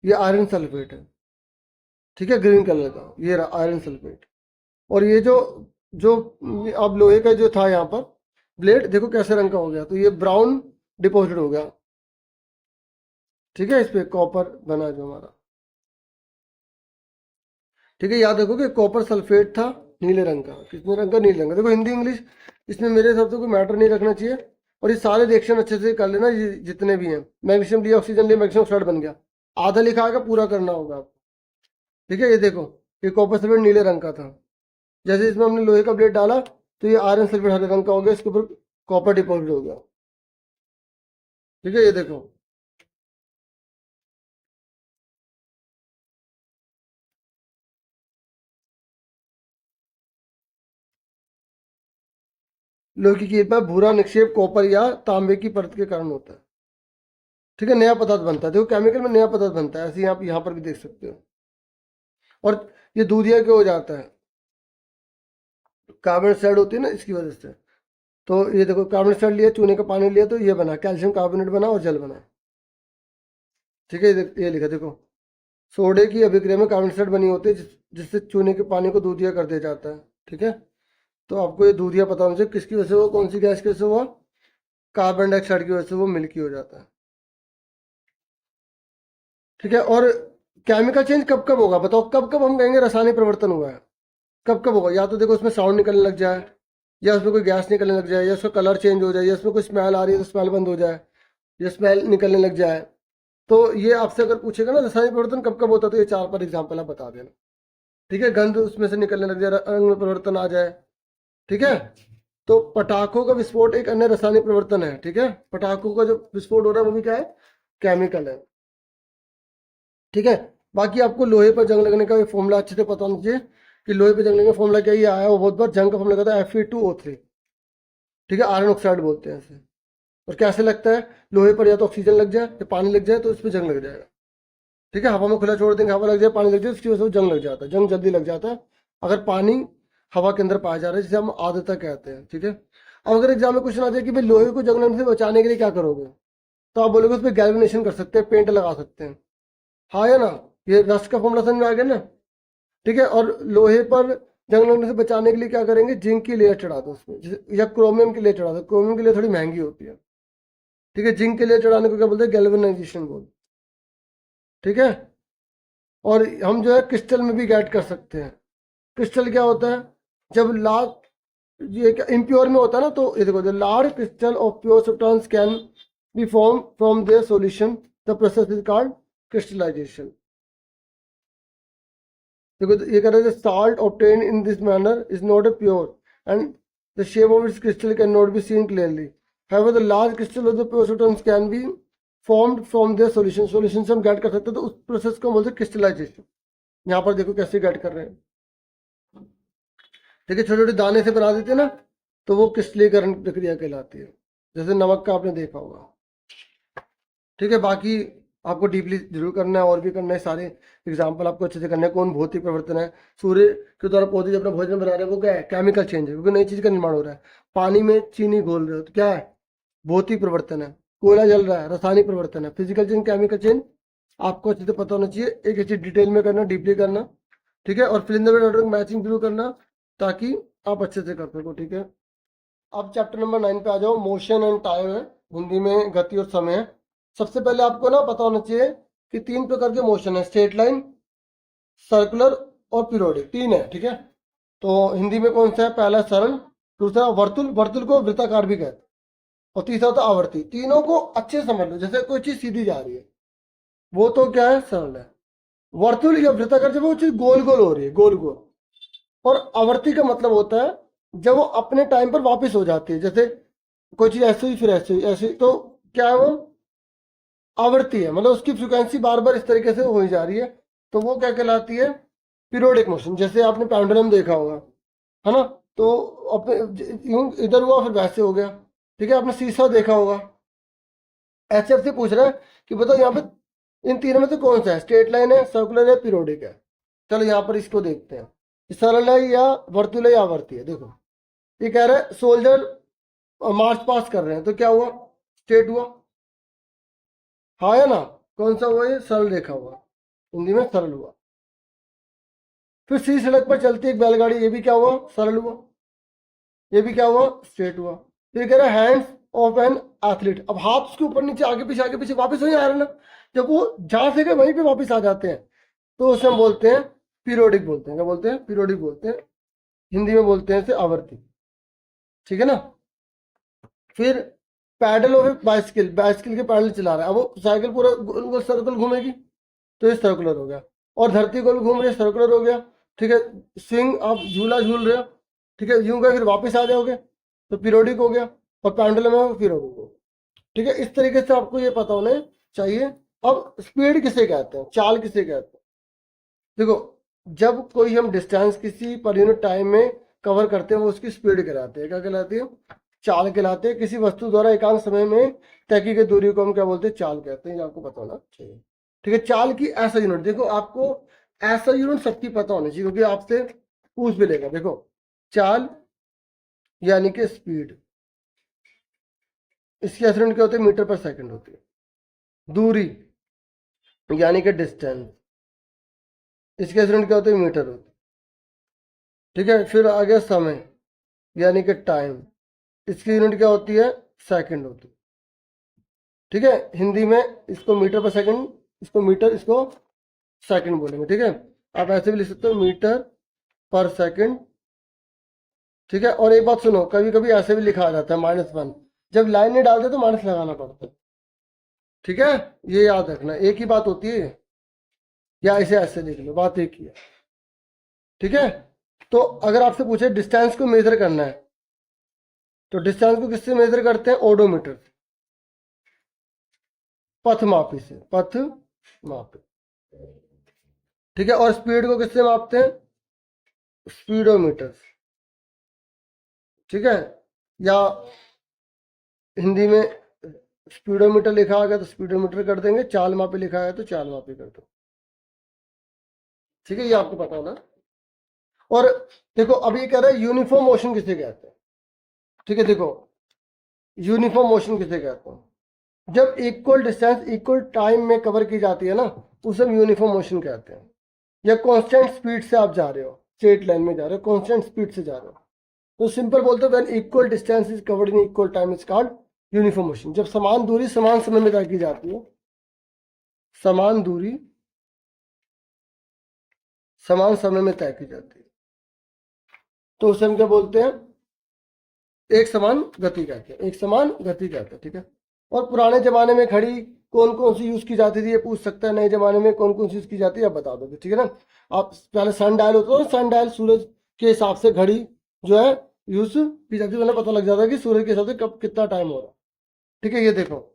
ये आयरन सल्फेट है, ठीक है, ग्रीन कलर का, ये रहा आयरन सल्फेट। और ये जो जो अब लोहे का जो था यहाँ पर ब्लेड, देखो कैसे रंग का हो गया, तो ये ब्राउन डिपॉजिट हो गया, ठीक है? इस पे कॉपर बना जो हमारा, ठीक है? याद रखो कि कॉपर सल्फेट था नीले रंग का, कितने रंग का, नीले रंग का। देखो हिंदी इंग्लिश इसमें मेरे हिसाब से कोई मैटर नहीं रखना चाहिए, और ये सारे रिएक्शन अच्छे से कर लेना, ये जितने भी हैं। मैग्नीशियम लिया, ऑक्सीजन लिया, मैग्नीशियम ऑक्साइड बन गया, आधा लिखा आएगा, पूरा करना होगा आपको, ठीक है? ये देखो ये कॉपर सल्फेट नीले रंग का था, जैसे इसमें हमने लोहे का ब्लेड डाला तो ये आयरन सल्फेट हरे रंग का हो गया, इसके ऊपर कॉपर डिपॉजिट हो गया, ठीक है? ये देखो लोहे की कीट में भूरा निक्षेप कॉपर या तांबे की परत के कारण होता है, ठीक है? नया पदार्थ बनता है, देखो केमिकल में नया पदार्थ बनता है, ऐसे आप यहाँ पर भी देख सकते हो। और ये दूधिया क्यों हो जाता है, कार्बन डाइऑक्साइड होती है ना, इसकी वजह से। तो ये देखो कार्बन डाइऑक्साइड लिया, चूने का पानी लिया, तो ये बना कैल्शियम कार्बोनेट बना और जल बना, ठीक है? ये लिखा देखो, सोडे की अभिक्रिया में कार्बन डाइऑक्साइड बनी होती है, जिससे चूने के पानी को दूधिया कर दिया जाता है, ठीक है? तो आपको ये दूधिया पता होना चाहिए, किसकी वजह से वो, कौन सी गैस की वजह से हुआ, कार्बन डाइऑक्साइड की वजह से वो मिल्की हो जाता है, ठीक है? और केमिकल चेंज कब कब होगा, बताओ कब कब हम कहेंगे रासायनिक परिवर्तन हुआ है? कब कब होगा? या तो देखो उसमें साउंड निकलने लग जाए, या उसमें कोई गैस निकलने लग जाए, या उसका कलर चेंज हो जाए, या उसमें कोई स्मेल आ रही है तो स्मेल बंद हो जाए, या स्मेल निकलने लग जाए। तो ये आपसे अगर पूछेगा ना रासायनिक परिवर्तन कब कब होता है, तो ये 4-5 एग्जाम्पल आप बता देना, ठीक है? गंध उसमें से निकलने लग जाए, रंग में परिवर्तन आ जाए, ठीक है? तो पटाखों का विस्फोट एक अन्य रासायनिक परिवर्तन है, ठीक है? पटाखों का जो विस्फोट हो रहा है वो भी क्या है, केमिकल है, ठीक है? बाकी आपको लोहे पर जंग लगने का फॉर्मूला अच्छे से पता होना चाहिए कि लोहे पर जंग लगने का फॉर्मूला क्या ये आया, वो बहुत बार जंग का फॉर्मूला कहता है Fe2O3, ठीक है? आयरन ऑक्साइड बोलते हैं इसे। और कैसे लगता है, लोहे पर या तो ऑक्सीजन लग जाए या पानी लग जाए तो उस पर जंग लग जाएगा, ठीक है? हवा में खुला छोड़ देंगे, हवा लग जाए, पानी लग जाए, उसकी वजह से जंग लग जाता है, जंग जल्दी लग जाता है अगर पानी हवा के अंदर पाया जा रहा है, जिसे हम आर्द्रता कहते हैं, ठीक है? अब अगर एग्जाम में क्वेश्चन आ जाए कि भाई लोहे को जंग लगने से बचाने के लिए क्या करोगे, तो आप बोलोगे उस पर गैल्वेनेशन कर सकते हैं, पेंट लगा सकते हैं, हाँ या ना? ये रस्ट का फॉर्मूला समझ में आ गया ना, ठीक है? और लोहे पर जंग लगने से बचाने के लिए क्या करेंगे, जिंक की लेयर चढ़ा दो उसमें, या क्रोमियम की लेयर चढ़ा दो। क्रोमियम की लेयर थोड़ी महंगी होती है, ठीक है? जिंक के लिए चढ़ाने को क्या बोलते हैं, गैल्वेनाइजेशन बोल, ठीक है? और हम जो है क्रिस्टल में भी गैट कर सकते हैं। क्रिस्टल क्या होता है, जब लार्ज ये इम्प्योर में होता है ना, तो ये देखो the large crystal of pure substance can be form from there solution, the process is called crystallisation. देखो ये कह रहे हैं salt obtain in this manner is not a pure, and the shape of its crystal cannot be seen clearly. However, the large crystal of the protons can be formed from their solution. Solution से हम get कर सकते हैं, तो उस process को बोलते हैं क्रिस्टलाइजेशन. यहाँ पर देखो कैसे get कर रहे हैं. देखिए छोटे छोटे दाने से बना देते हैं ना, तो वो क्रिस्टलीकरण प्रक्रिया कहलाती है, जैसे नमक का आपने देखा होगा. ठीक है, बाकी आपको डीपली जरूर करना है और भी करना है. सारे एग्जाम्पल आपको अच्छे से करना है. कौन भौतिक परिवर्तन है? सूर्य के द्वारा पौधे जो अपना भोजन बना रहे हैं वो क्या है? केमिकल चेंज है, क्योंकि नई चीज का निर्माण हो रहा है. पानी में चीनी घोल रहे हो तो क्या है? भौतिक परिवर्तन है. कोयला जल रहा है, रासायनिक परिवर्तन है. फिजिकल चेंज, केमिकल चेंज आपको अच्छे से पता होना चाहिए. एक अच्छी डिटेल में करना, डीपली करना. ठीक है, और fill in the blanks order matching जरूर करना ताकि आप अच्छे से कर सको. ठीक है, अब चैप्टर नंबर 9 पे आ जाओ. मोशन एंड टाइम है, हिंदी में गति और समय है. सबसे पहले आपको ना पता होना चाहिए कि 3 प्रकार के मोशन है: स्ट्रेट लाइन, सर्कुलर और पीरियोडिक. 3 है. ठीक है, तो हिंदी में कौन सा है? पहला सरल, दूसरा वर्तुल, वर्तुल को वृत्ताकार भी कहते हैं, और तीसरा होता है आवर्ती. तीनों को अच्छे से समझ लो. जैसे कोई चीज सीधी जा रही है वो तो क्या है? सरल है. वर्तुल या वृत्ताकार जब वो चीज गोल गोल हो रही है, गोल गोल. और आवर्ती का मतलब होता है जब वो अपने टाइम पर वापस हो जाती है. जैसे कोई चीज ऐसे ही फिर ऐसे ही ऐसे ही, तो क्या है? वो आवर्ती है, मतलब उसकी फ्रिक्वेंसी बार बार इस तरीके से हो ही जा रही है, तो वो क्या कहलाती है? Periodic motion. जैसे आपने पेंडुलम देखा होगा, है ना, तो अपने यूं इधर हुआ फिर वैसे हो गया. ठीक है, आपने सीसा देखा होगा. ऐसे से पूछ रहा है कि बताओ यहाँ पे इन तीनों में से कौन सा है? स्ट्रेट लाइन है, सर्कुलर है, पीरियोडिक है. चलो यहाँ पर इसको देखते हैं, सरल है या वर्तुल है या आवर्ती है. देखो ये कह रहा है सोल्जर मार्च पास कर रहे हैं, तो क्या हुआ? स्ट्रेट हुआ. हाँ है ना, कौन सा हुआ? ये सरल रेखा हुआ, हिंदी में सरल हुआ. फिर सी सड़क पर चलती एक बैलगाड़ी, ये भी क्या हुआ? सरल हुआ. ये भी क्या हुआ? स्ट्रेट हुआ. फिर कह रहा है हैंड्स ऑफ एन एथलीट. अब हाथ उसके ऊपर नीचे आगे पीछे वापस वही आ रहे ना, जब वो जहां से गए वहीं पे वापस आ जाते हैं, तो उसे हम बोलते हैं पीरियोडिक बोलते हैं. क्या बोलते हैं? पीरियोडिक बोलते हैं. हिंदी में बोलते हैं इसे आवर्ती. ठीक है ना. फिर पैडल ऑफ बाइसिकल, बाइसिकल के पैडल चला रहा है, अब वो साइकिल पूरा गोल सर्कल घूमेगी, तो ये सर्कुलर हो गया. और धरती गोल घूम रही है, सर्कुलर हो गया. ठीक है, स्विंग, आप झूला झूल रहे हो, ठीक है, यूं का फिर वापस आ जाओगे तो पीरियोडिक हो गया. और पेंडुलम है वो पीरियोडिक हो. ठीक है, इस तरीके से आपको ये पता होना चाहिए. अब स्पीड किसे कहते हैं? चाल किसे कहते हैं? देखो, जब कोई हम डिस्टेंस किसी पर यूनिट टाइम में कवर करते हैं वो उसकी स्पीड कहलाती है. क्या कहलाती है? चाल कहलाते हैं. किसी वस्तु द्वारा एकांक समय में तय की गई दूरी को हम क्या बोलते हैं? चाल कहते हैं. ये आपको पता होना चाहिए. ठीक है, चाल की ऐसा यूनिट, देखो आपको ऐसा यूनिट सबकी पता होना चाहिए, क्योंकि आपसे पूछ भी लेगा. देखो, चाल यानी कि स्पीड, इसकी ऐसा यूनिट क्या होती है? मीटर पर सेकंड होती है. दूरी यानी कि डिस्टेंस, इसकी ऐसा यूनिट क्या होती है? मीटर होती है. ठीक है, फिर आ गया समय यानी कि टाइम, इसकी यूनिट क्या होती है? सेकंड होती है. ठीक है, हिंदी में इसको मीटर पर सेकंड, इसको मीटर, इसको सेकंड बोलेंगे. ठीक है, आप ऐसे भी लिख सकते हो, मीटर पर सेकंड. ठीक है, और एक बात सुनो, कभी कभी ऐसे भी लिखा जाता है -1, जब लाइन नहीं डालते तो माइनस लगाना पड़ता है. ठीक है, ये याद रखना, एक ही बात होती है, या इसे ऐसे लिख लो, बात एक ही है. ठीक है, तो अगर आपसे पूछे डिस्टेंस को मेजर करना है, तो डिस्टेंस को किससे मेजर करते हैं? ओडोमीटर, पथ मापी से, पथ मापी. ठीक है, और स्पीड को किससे मापते हैं? स्पीडोमीटर. ठीक है, या हिंदी में स्पीडोमीटर लिखा आ गया तो स्पीडोमीटर कर देंगे, चाल मापी लिखा है तो चाल मापी कर दो. ठीक है, ये आपको पता होना. और देखो, अब ये कह रहा है यूनिफॉर्म मोशन किसे कहते हैं. ठीक है, देखो यूनिफॉर्म मोशन किसे कहते हैं? जब इक्वल डिस्टेंस इक्वल टाइम में कवर की जाती है ना, उसे हम यूनिफॉर्म मोशन कहते हैं. या कांस्टेंट स्पीड से आप जा रहे हो, स्ट्रेट लाइन में जा रहे हो, कांस्टेंट स्पीड से जा रहे हो, तो सिंपल बोलते हैं when equal distance is covered in equal time is called uniform motion. जब समान दूरी समान समय में तय की जाती है, समान दूरी समान समय में तय की जाती है, तो उसे हम क्या बोलते हैं? एक समान गति कहते हैं. एक समान गति कहते हैं. ठीक है, और पुराने जमाने में घड़ी कौन कौन सी यूज की जाती थी ये पूछ सकता है. नए जमाने में कौन कौन सी यूज की जाती है आप बता दोगे. ठीक है ना. आप पहले सन डायल होता था, सन डायल सूरज के हिसाब से घड़ी जो है यूज की जाती है, मतलब पता लग जाता है कि सूरज के हिसाब से कब कितना टाइम हो रहा है। ठीक है, ये देखो,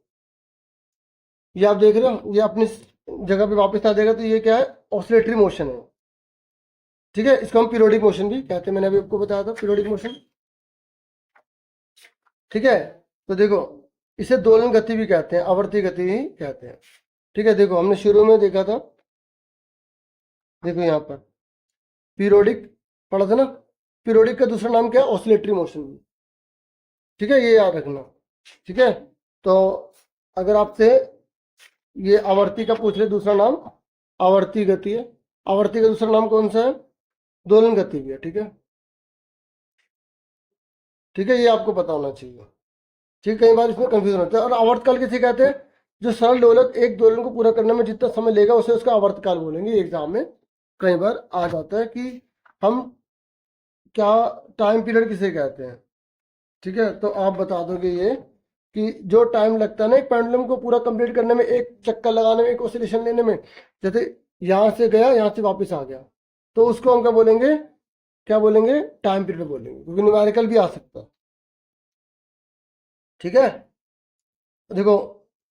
ये आप देख रहे हो, ये अपनी जगह पे वापस आ जाएगा। तो ये क्या है, ऑसिलेटरी मोशन है। ठीक है, इसको हम पीरियोडिक मोशन भी कहते हैं, मैंने अभी आपको बताया था पीरियोडिक मोशन। ठीक है, तो देखो, इसे दोलन गति भी कहते हैं, आवर्ती गति भी कहते हैं। ठीक है, देखो हमने शुरू में देखा था, देखो यहाँ पर पीरियोडिक पढ़ा था ना, पीरियोडिक का दूसरा नाम क्या है, ऑसिलेटरी मोशन। ठीक है, ये याद रखना। ठीक है, तो अगर आपसे ये आवर्ती का पूछ ले दूसरा नाम, आवर्ती गति है। आवर्ती का दूसरा नाम कौन सा है, दोलन गति भी है। ठीक है, ठीक है, ये आपको पता होना चाहिए। ठीक, कई बार इसमें कंफ्यूजन होता है। और आवर्तकाल किसे कहते हैं, जो सरल दोलक एक दोलन को पूरा करने में जितना समय लेगा उसे उसका आवर्तकाल बोलेंगे। एग्जाम में कई बार आ जाता है कि हम क्या टाइम पीरियड किसे कहते हैं। ठीक है, तो आप बता दोगे ये कि जो टाइम लगता है ना एक पेंडुलम को पूरा कंप्लीट करने में, एक चक्कर लगाने में, एक ऑसिलेशन लेने में, जैसे यहाँ से गया, यहाँ से वापस आ गया, तो उसको हम क्या बोलेंगे, क्या बोलेंगे, टाइम पीरियड बोलेंगे, क्योंकि न्यूमेरिकल भी आ सकता है। ठीक है, देखो,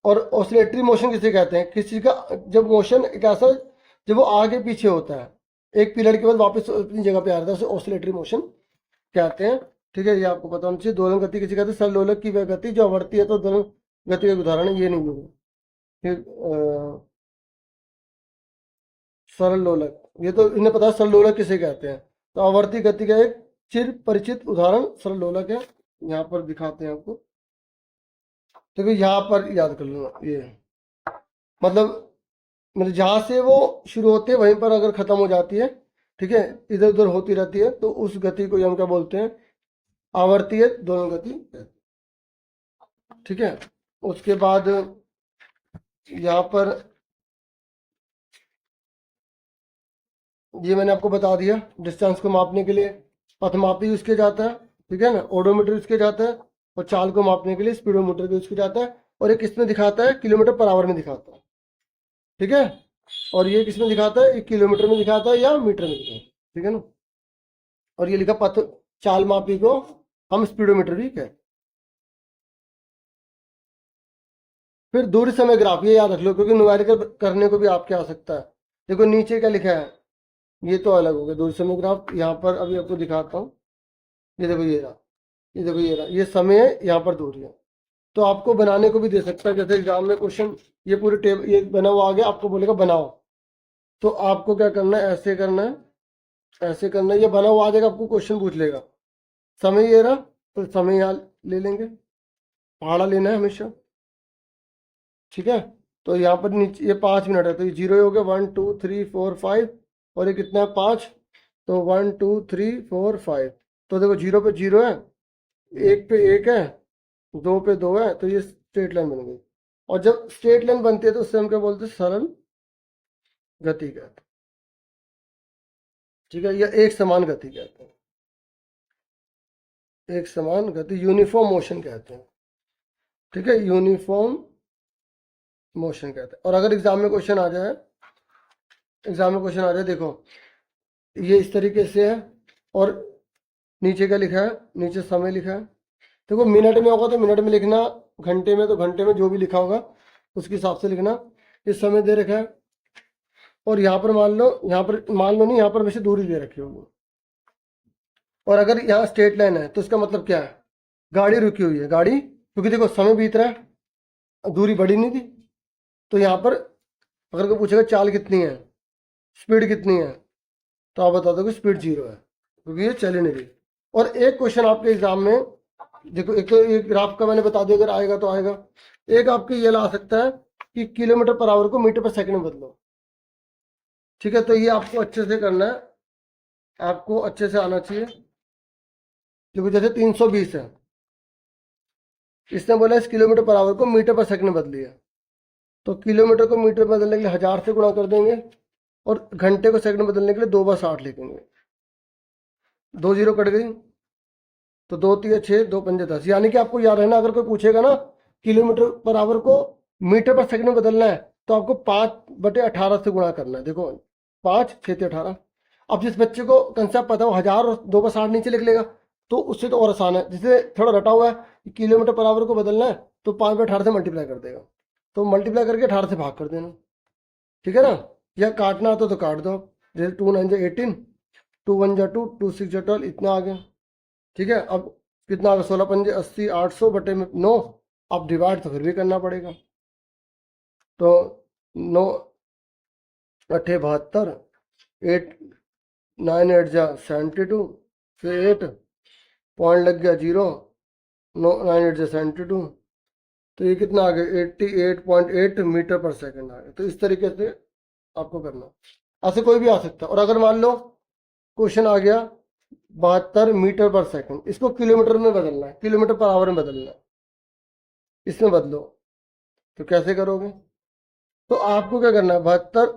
और ऑसिलेटरी मोशन किसे कहते हैं, किसी का जब मोशन एक ऐसा जब वो आगे पीछे होता है, एक पीरियड के बाद वापस अपनी जगह पे आ रहा है, उसे ऑसिलेटरी मोशन कहते हैं। ठीक है, ये आपको पता होना चाहिए। दोलन गति किसे कहते हैं, सरलोलक की वह गति जो आवर्ती है। तो दोलन गति का उदाहरण है, ये नहीं है फिर सरल लोलक, ये तो इन्हें पता है सरल लोलक किसे कहते हैं। तो आवर्ती गति का एक चिर परिचित उदाहरण सरल लोलक है। यहाँ पर दिखाते हैं आपको, तो यहाँ पर याद कर लो, ये मतलब जहाँ से वो शुरू होते हैं वहीं पर अगर खत्म हो जाती है, ठीक है, इधर उधर होती रहती है, तो उस गति को हम क्या बोलते हैं, आवर्तीय दोलन गति। ठीक है, उसके बाद यहाँ पर ये मैंने आपको बता दिया, डिस्टेंस को मापने के लिए पथमापी यूज किया जाता है। ठीक है ना, ओडोमीटर यूज किया जाता है, और चाल को मापने के लिए स्पीडोमीटर यूज किया जाता है। और ये किस में दिखाता है, किलोमीटर पर आवर में दिखाता है। ठीक है, और ये किस में दिखाता है, किलोमीटर में दिखाता है या मीटर में दिखाता है। ठीक है ना, और ये लिखा पथ चाल मापी को हम स्पीडोमीटर भी कहते हैं। फिर दूरी समय ग्राफ, ये याद रख लो, क्योंकि न्यूमेरिकल करने को भी आपके आ सकता है। देखो नीचे क्या लिखा है, ये तो अलग हो गया दूरी समय ग्राफ। यहाँ पर अभी आपको दिखाता हूँ, ये देखो ये रहा, ये देखो ये रहा, ये समय है, यहाँ पर दूरी है। तो आपको बनाने को भी दे सकता है, जैसे एग्जाम में क्वेश्चन ये पूरे टेबल ये बना हुआ आ गया, आपको बोलेगा बनाओ, तो आपको क्या करना है, ऐसे करना है, ऐसे करना है, ये बना हुआ आ जाएगा, आपको क्वेश्चन पूछ लेगा। समय ये रहा, तो समय यहाँ ले लेंगे, पहाड़ा लेना है हमेशा। ठीक है, तो यहाँ पर नीचे ये 5 मिनट है, तो ये 0 हो गया, 1 2 3 4 5, और ये कितना है, 5, तो 1 2 3 4 5। तो देखो 0 पे 0 है, 1 पे 1 है, 2 पे 2 है, तो ये स्ट्रेट लाइन बन गई। और जब स्ट्रेट लाइन बनती है तो उससे हम क्या बोलते हैं, सरल गति कहते हैं। ठीक है, या एक समान गति कहते हैं, एक समान गति, यूनिफॉर्म मोशन कहते हैं। ठीक है, यूनिफॉर्म मोशन कहते हैं। और अगर एग्जाम में क्वेश्चन आ जाए, एग्जाम में क्वेश्चन आ जाए, देखो ये इस तरीके से है, और नीचे क्या लिखा है, नीचे समय लिखा है। देखो मिनट में होगा तो मिनट में लिखना, घंटे में तो घंटे में, जो भी लिखा होगा उसके हिसाब से लिखना। इस समय दे रखा है, और यहाँ पर मान लो, यहाँ पर मान लो नहीं, यहाँ पर वैसे दूरी दे रखी होगी। और अगर यहाँ स्ट्रेट लाइन है तो इसका मतलब क्या है, गाड़ी रुकी हुई है, गाड़ी, क्योंकि देखो समय बीत रहा है, दूरी बढ़ी नहीं थी। तो यहाँ पर अगर कोई पूछेगा चाल कितनी है, स्पीड कितनी है, तो आप बता दो कि स्पीड 0 है, क्योंकि ये चल ही नहीं रही। और एक क्वेश्चन आपके एग्जाम में, देखो एक तो एक ग्राफ का मैंने बता दिया, अगर आएगा तो आएगा। एक आपके ये ला सकता है कि किलोमीटर पर आवर को मीटर पर सेकंड में बदलो। ठीक है, तो ये आपको अच्छे से करना है, आपको अच्छे से आना चाहिए। क्योंकि जैसे 320 है, इसने बोला इस किलोमीटर पर आवर को मीटर पर सेकंड में बदलिए, तो किलोमीटर को मीटर में बदलने के लिए 1000 से गुणा कर देंगे, और घंटे को सेकंड में बदलने के लिए 2 बार 60 लिखेंगे। 2 0 कट गई, तो 2 3 6, 2 5 10, यानी कि आपको याद रहना, अगर कोई पूछेगा ना किलोमीटर पर आवर को मीटर पर सेकंड में बदलना है, तो आपको 5/18 से गुणा करना है। देखो 5 6 18। अब जिस बच्चे को कंसेप्ट पता हो 1000 और 2 बार 60 नीचे लिख लेगा, तो उससे तो और आसान है। जिसे थोड़ा रटा हुआ है कि किलोमीटर पर आवर को बदलना है तो 5/18 से मल्टीप्लाई कर देगा, तो मल्टीप्लाई करके 18 से भाग कर देना, ठीक है ना। या काटना आता तो काट दो, जैसे 2 9 जा 18, 2 1 जा 2, 2 6 जा 12, इतना आ गया, ठीक है। अब कितना आ गया, 16 पंजे 80, 800 बटे में 9। अब डिवाइड तो फिर भी करना पड़ेगा, तो 9 अट्ठे 72, 8 9 8 जा 72, फिर 8 पॉइंट लग गया 0, 9 8 जा 72, तो ये कितना आ गया 88.8 मीटर पर सेकंड आ गया। तो इस तरीके से आपको करना, ऐसे कोई भी आ सकता है। और अगर मान लो क्वेश्चन आ गया 72 मीटर पर सेकंड, इसको किलोमीटर में बदलना है, किलोमीटर पर आवर में बदलना है, इसमें बदलो, तो कैसे करोगे? तो आपको क्या करना है, 72,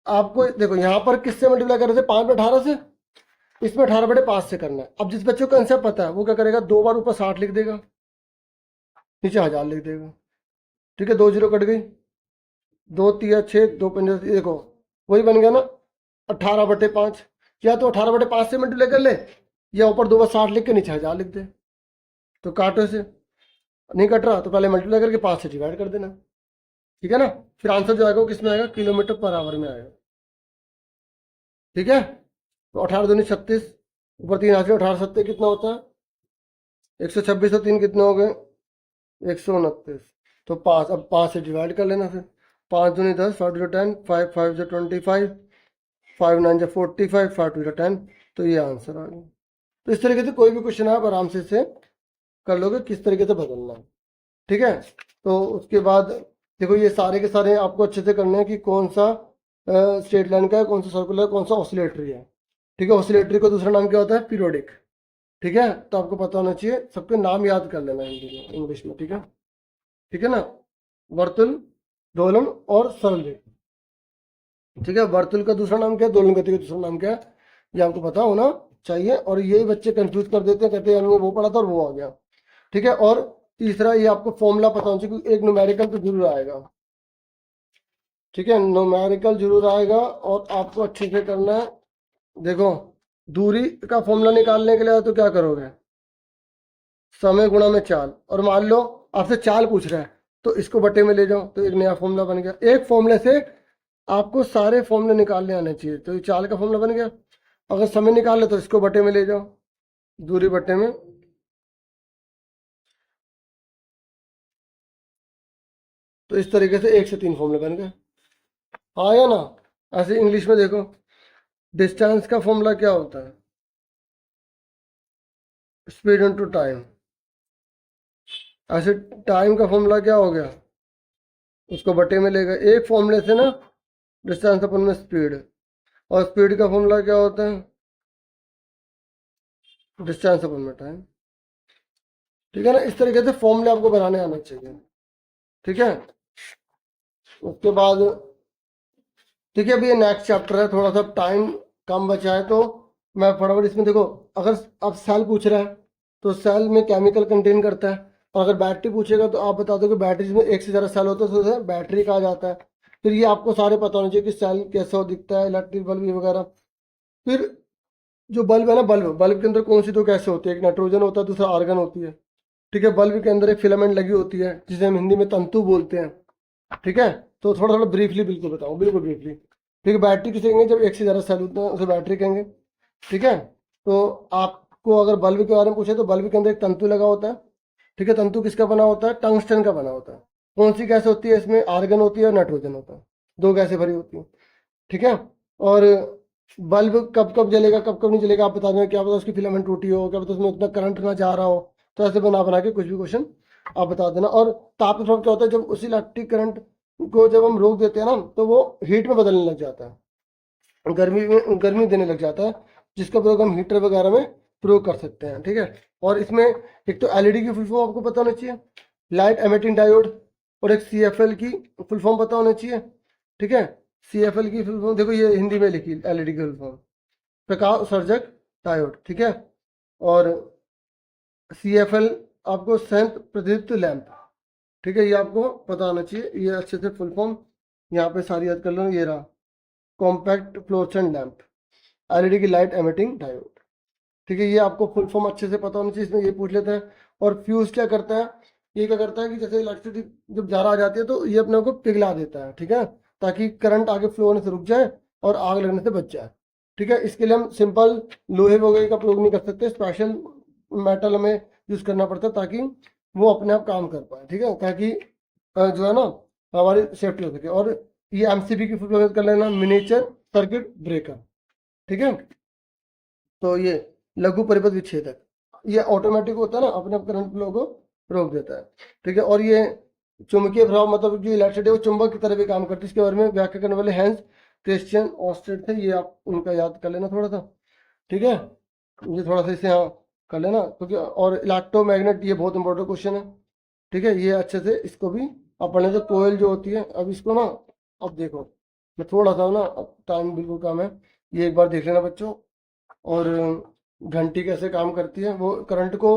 आपको देखो यहाँ पर किससे मल्टीप्लाई कर रहे थे, 5/18 से, इसमें 18/5 से करना है। अब जिस बच्चे को कंसेप्ट पता है वो क्या करेगा, 2 बार ऊपर 60 लिख देगा, नीचे 1000 लिख देगा, ठीक है। 2 जीरो कट गई, 2 3 6, 2 5, देखो वही बन गया ना 18/5। या तो 18/5 से मल्टीप्लाई कर ले, या ऊपर 2 बार 60 लिख के नीचे 1000 लिख दे। तो काटो से, नहीं कट रहा तो पहले मल्टीप्लाई करके 5 से डिवाइड कर देना, ठीक है ना। फिर आंसर जो आएगा वो किस में आएगा, किलोमीटर पर आवर में आएगा, ठीक है। तो 18 दूनी 36, ऊपर 3 हाथ से 18 सत्ते कितना होता है 126, और 3 कितने हो गए 129। तो 5, अब 5 से डिवाइड कर लेना, फिर 5 दूनी 10, 5 2 10, 5 5 से 25, 5 9 से 45, 5 2 10, तो ये आंसर आ गया। तो इस तरीके से कोई भी क्वेश्चन आप आराम से इसे कर लोगे किस तरीके से बदलना है, ठीक है। तो उसके बाद देखो ये सारे के सारे आपको अच्छे से करने हैं कि कौन सा स्ट्रेट लाइन का है, कौन सा सर्कुलर है, कौन सा ऑसिलेटरी है, ठीक है। ऑसिलेटरी का दूसरा नाम क्या होता है, पीरियोडिक, ठीक है। तो आपको पता होना चाहिए, सबके नाम याद कर लेना हिंदी में, इंग्लिश में, ठीक है ना। वर्तुल, दोलन और सरल रेखा, ठीक है। वर्तुल का दूसरा नाम क्या है, दोलन गति का दूसरा नाम क्या है, ये आपको पता होना चाहिए। और यही बच्चे कंफ्यूज कर देते हैं, कहते हैं हमने वो पढ़ा था और वो आ गया, ठीक है। और तीसरा ये आपको फॉर्मूला पता होना चाहिए, क्योंकि एक न्यूमेरिकल तो जरूर आएगा, ठीक है, न्यूमेरिकल जरूर आएगा। और आपको अच्छे से करना है, देखो दूरी का फॉर्मूला निकालने के लिए तो क्या करोगे, समय गुणा में चाल, और मान लो आपसे चाल पूछ रहा है तो इसको बटे में ले जाओ, तो एक नया फॉर्मूला बन गया। एक फॉर्मूले से आपको सारे फॉर्मूले निकालने आने चाहिए, तो ये चाल का फॉर्मूला बन गया। अगर समय निकाल ले तो इसको बटे में ले जाओ, दूरी बटे में, तो इस तरीके से 1 से 3 फॉर्मूले बन गए, आया ना। ऐसे इंग्लिश में देखो, डिस्टेंस का फॉर्मूला क्या होता है, स्पीड इनटू टाइम। ऐसे टाइम का फॉर्मूला क्या हो गया, उसको बटे में ले गए। एक फॉर्मूले से ना डिस्टेंस अपन में स्पीड, और स्पीड का फॉर्मूला क्या होता है, डिस्टेंस अपन में टाइम, ठीक है ना। इस तरीके से फॉर्मूले आपको बनाने आना चाहिए, ठीक है। उसके बाद ठीक है, अभी ये नेक्स्ट चैप्टर है, थोड़ा सा टाइम कम बचा है, तो मैं फटाफट इसमें देखो, अगर अब सेल पूछ रहा है तो सेल में केमिकल कंटेन करता है। और अगर बैटरी पूछेगा तो आप बता दो कि बैटरी में एक से ज़्यादा सेल होता है तो उसे बैटरी कहा जाता है। फिर ये आपको सारे पता होने चाहिए कि सेल कैसा दिखता है, इलेक्ट्रिक बल्ब ये वगैरह। फिर जो बल्ब है ना, बल्ब के अंदर कौन सी दो गैसें होती है, एक नाइट्रोजन होता है, दूसरा आर्गन होती है, ठीक है। बल्ब के अंदर एक फिलामेंट लगी होती है जिसे हम हिंदी में तंतु बोलते हैं, ठीक है। तो थोड़ा थोड़ा ब्रीफली बिल्कुल बताऊँ, बिल्कुल ब्रीफली, ठीक है। बैटरी किसे कहेंगे, जब एक से ज़्यादा सेल होता है उसे बैटरी कहेंगे, ठीक है। तो आपको अगर बल्ब के बारे में पूछे तो बल्ब के अंदर एक तंतु लगा होता है, ठीक है। तंतु किसका बना होता है, टंगस्टन का बना होता है। कौन सी गैस होती है इसमें, आर्गन होती है और नाइट्रोजन होता है, दो गैसें भरी होती हैं, ठीक है। और बल्ब कब कब जलेगा कब कब नहीं जलेगा आप बता दें, क्या पता उसकी फिलामेंट टूटी हो, क्या पता उसमें उतना करंट ना जा रहा हो। तो ऐसे बना बना के कुछ भी क्वेश्चन आप बता देना। और ताप प्रभाव क्या होता है, जब उसी इलेक्ट्रिक करंट को जब हम रोक देते हैं ना तो वो हीट में बदलने लग जाता है, गर्मी देने लग जाता है, जिसका प्रयोग हम हीटर वगैरह में प्रयोग कर सकते हैं, ठीक है। और इसमें एक तो एलईडी की फुल फॉर्म आपको पता होना चाहिए, लाइट एमिटिंग डायोड, और एक सीएफएल की फुल फॉर्म पता होना चाहिए, ठीक है। सीएफएल की फुल फॉर्म देखो ये हिंदी में लिखी, एलईडी की फुल फॉर्म प्रकाश उत्सर्जक डायोड, ठीक है। और सीएफएल आपको संयंत्र प्रतिदीप्त लैंप, ठीक है, ये आपको पता होना चाहिए। ये अच्छे से फुल फॉर्म यहाँ पे सारी याद कर लो, ये रहा कॉम्पैक्ट फ्लोरेसेंट लैंप, एलईडी की लाइट एमिटिंग डायोड, ठीक है, ये आपको फुल फॉर्म अच्छे से पता होना चाहिए, इसमें ये पूछ लेते हैं। और फ्यूज क्या करता है, ये क्या करता है कि जैसे इलेक्ट्रिसिटी जब ज़्यादा आ जाती है तो ये अपने को पिघला देता है, ठीक है, ताकि करंट आगे फ्लो होने से रुक जाए और आग लगने से बच जाए। ठीक है, इसके लिए हम सिंपल लोहे वगैरह का प्रयोग नहीं कर सकते, स्पेशल मेटल हमें यूज़ करना पड़ता है ताकि वो अपने आप काम कर पाए। ठीक है, ताकि जो है ना हमारी सेफ्टी हो सके। और ये एमसीबी की फुल फॉर्म कर लेना, मिनिएचर सर्किट ब्रेकर। ठीक है, तो ये लघु परिपथ विच्छेदक, ये ऑटोमेटिक होता है ना, अपने आप करंट फ्लो को रोक देता है। ठीक है, और ये चुंबकीय प्रभाव मतलब जो इलेक्ट्रिसिटी है वो चुंबक की तरह भी काम करती है, इसके बारे में व्याख्या करने वाले हैंस क्रिश्चियन ऑस्टेड थे, ये आप उनका याद कर लेना थोड़ा सा। ठीक है, ये थोड़ा सा इसे यहाँ कर लेना, क्योंकि और इलेक्ट्रोमैग्नेट ये बहुत इंपॉर्टेंट क्वेश्चन है। ठीक है, ये अच्छे से इसको भी आप पढ़ने, तो कोयल जो होती है, अब इसको ना, अब देखो मैं थोड़ा सा ना, अब टाइम बिल्कुल कम है, ये एक बार देख लेना बच्चों। और घंटी कैसे काम करती है, वो करंट को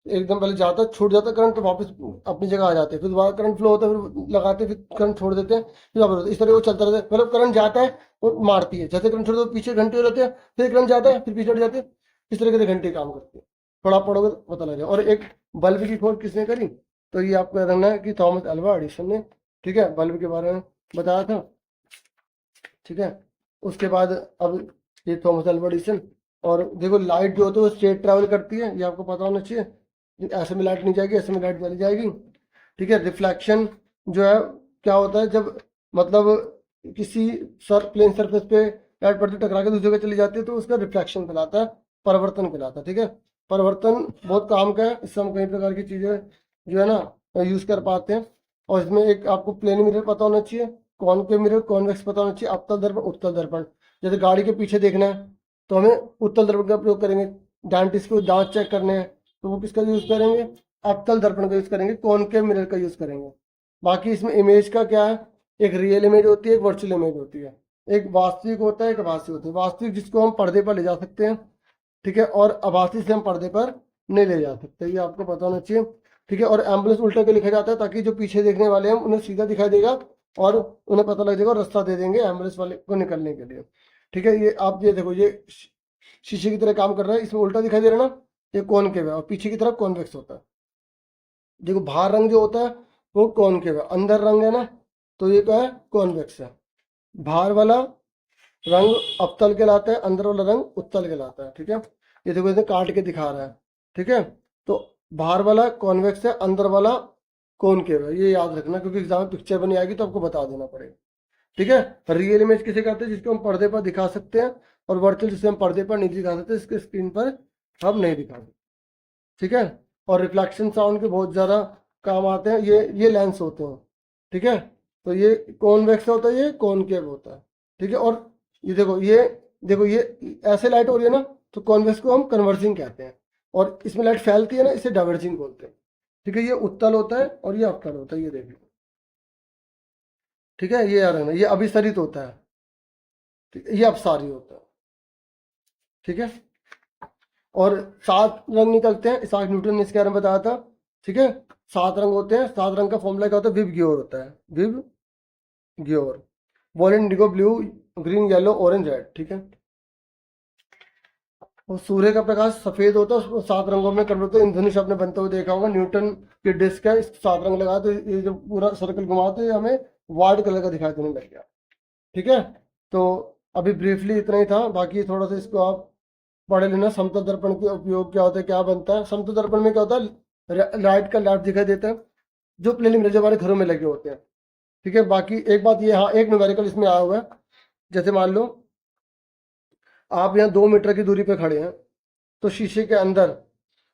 एकदम पहले जाता है, छूट जाता है करंट, तो वापस अपनी जगह आ जाते हैं, फिर दोबारा करंट फ्लो होता है, फिर लगाते हैं, फिर करंट छोड़ देते हैं, फिर वापस होता है। इस तरह वो चलता रहता है, मतलब करंट जाता है और मारती है, जैसे करंट छोड़ दो पीछे घंटे हो जाते हैं, फिर करंट जाता है फिर पीछे हट जाते हैं। इस तरीके से घंटे काम करती है, थोड़ा आप पढ़ोगे तो पता लग जाए। और एक बल्ब की खोज किसने करी, तो ये आपको याद रखना है कि थॉमस अल्वा एडिसन ने। ठीक है, बल्ब के बारे में बताया था। ठीक है, उसके बाद अब ये थॉमस अल्वा एडिसन। और देखो लाइट जो होती है वो स्ट्रेट ट्रैवल करती है, ये आपको पता होना चाहिए, ऐसे में लाइट नहीं जाएगी, ऐसे में लाइट चली जाएगी। ठीक है, रिफ्लेक्शन जो है क्या होता है, जब मतलब किसी प्लेन सरफेस पे लाइट पड़ती टकरा के दूसरी जगह चली जाती है तो उसका रिफ्लेक्शन कहलाता है, परिवर्तन कहलाता है। ठीक है, परिवर्तन बहुत काम का है, इससे हम कई प्रकार की चीज़ें जो है ना यूज़ कर पाते हैं। और इसमें एक आपको प्लेन मिरर पता होना चाहिए, कॉनकेव मिरर, कॉन्वेक्स पता होना चाहिए, अवतल दर्पण, उत्तल दर्पण। जैसे गाड़ी के पीछे देखना है तो हमें उत्तल दर्पण का प्रयोग करेंगे, डेंटिस्ट को दांत चेक करने हैं तो वो किसका यूज़ करेंगे, अवतल दर्पण का यूज़ करेंगे, कॉनकेव मिरर का यूज़ करेंगे। बाकी इसमें इमेज का क्या है, एक रियल इमेज होती है, एक वर्चुअल इमेज होती है, एक वास्तविक होता है, एक आभासी होती है। वास्तविक जिसको हम पर्दे पर ले जा सकते हैं, ठीक है, और आभासी से हम पर्दे पर नहीं ले जा सकते, ये आपको पता होना चाहिए। ठीक है, और एम्बुलेंस उल्टा के लिखा जाता है ताकि जो पीछे देखने वाले हैं उन्हें सीधा दिखाई देगा और उन्हें पता लग जाएगा और रास्ता दे देंगे एम्बुलेंस वाले को निकलने के लिए। ठीक है, ये आप ये देखो, ये शीशे की तरह काम कर रहा है, इसमें उल्टा दिखाई दे रहा है ना, ये कॉनकेव है, और पीछे की तरफ कॉन्वेक्स होता है। देखो बाहर रंग जो होता है वो कॉनकेव है, अंदर रंग है ना तो ये क्या है, कॉन्वेक्स है। बाहर वाला रंग अवतल कहलाता है, अंदर वाला रंग उत्तल कहलाता है। ठीक है, ये देखो इसे काट के दिखा रहा है। ठीक है, तो बाहर वाला कॉन्वेक्स है, अंदर वाला कॉनकेव है, ये याद रखना, क्योंकि एग्जाम में पिक्चर बनी आएगी तो आपको बता देना पड़ेगा। ठीक है, रियल इमेज किसे कहते हैं, जिसको हम पर्दे पर दिखा सकते हैं, और वर्चुअल जिसे हम पर्दे पर नहीं दिखा सकते, इसके स्क्रीन पर हम नहीं दिखा सकते। ठीक है, और रिफ्लेक्शन साउंड के बहुत ज़्यादा काम आते हैं, ये लेंस होते हैं। ठीक है, तो ये कॉन्वेक्स होता है, ये कॉनकेव होता है। ठीक है, और ये देखो ये ऐसे लाइट हो रही है ना तो कॉन्वेक्स को हम कन्वर्जिंग कहते हैं, और इसमें लाइट फैलती है ना इसे डाइवर्जिंग बोलते हैं। ठीक है, ये उत्तल होता है और ये अवतल होता है, ये देखिए। ठीक है, ये याद रखना, ये अभिसरित होता है, ठीक है, ये अपसारी होता है। ठीक है, और 7 रंग निकलते हैं, इसाक न्यूटन ने इसके बारे में बताया था। ठीक है, 7 रंग होते हैं, 7 रंग का फॉर्मूला क्या होता है, विब ग्योर होता है, VIBGYOR, violet indigo, blue, green, yellow, orange, red. ठीक है, और सूर्य का प्रकाश सफेद होता है, उसको 7 रंगों में कन्वर्ट होता है, इंद्रधनुष आपने बनते हुए देखा होगा, न्यूटन की डिस्क है, इसको 7 रंग लगा तो ये जो पूरा सर्कल घुमाते हैं हमें वाइट कलर का दिखाई देने लग गया। ठीक है, तो अभी ब्रीफली इतना ही था, बाकी थोड़ा सा इसको आप पढ़ लेना। समतल दर्पण के उपयोग क्या होता है, क्या बनता है। समतल दर्पण में क्या होता है, लाइट का लेफ्ट दिखाई देता है, जो प्लेन मिरर जो हमारे घरों में लगे होते हैं। ठीक है, बाकी एक बात ये, हाँ एक न्यूमेरिकल इसमें आया हुआ है, जैसे मान लो आप यहाँ 2 मीटर की दूरी पे खड़े हैं, तो शीशे के अंदर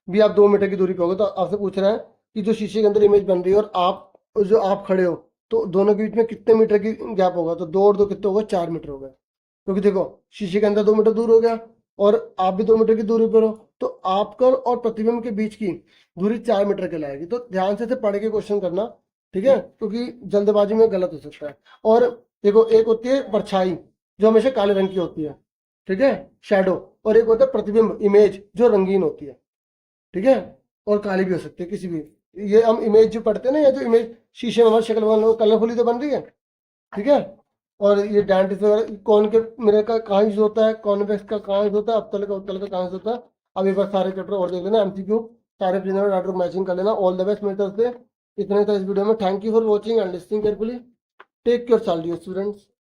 भी आप 2 मीटर की दूरी पे होगे, तो आपसे पूछ रहा है कि जो शीशे के अंदर इमेज बन रही है और आप खड़े हो, तो दोनों के बीच में कितने मीटर की गैप होगा, तो 2 और 2 कितने होगा, 4 मीटर होगा। क्योंकि देखो शीशे के अंदर 2 मीटर दूर हो गया और आप भी 2 मीटर की दूरी पर हो, तो आपका और प्रतिबिंब के बीच की दूरी 4 मीटर कहलाएगी। तो ध्यान से पढ़ के क्वेश्चन करना, ठीक है, क्योंकि जल्दबाजी में गलत हो सकता है। और देखो एक होती है परछाई जो हमेशा काले रंग की होती है, ठीक है, शैडो, और एक होता है प्रतिबिंब, इमेज, जो रंगीन होती है। ठीक है, और काली भी हो सकती है किसी भी। ये हम इमेज जो पढ़ते हैं ना, या जो इमेज शीशे में हमारी शक्ल बन कलरफुली तो बन रही है। ठीक है, और ये डेंटिस्ट वगैरह कौन के मिरर का कहाँ यूज होता है, कॉन्वेक्स का कहाँ यूज होता है, अवतल का उत्तल का कहाँ यूज होता है, अब एक बार सारे चैप्टर और देख लेना, एमसीक्यू सारे प्रीलिमिनरी डाटा मैचिंग कर लेना। ऑल द बेस्ट मेरी तरफ से। इतने था इस वीडियो में। Thank you for watching and listening carefully. Take care, चाल स्टूडेंट्स।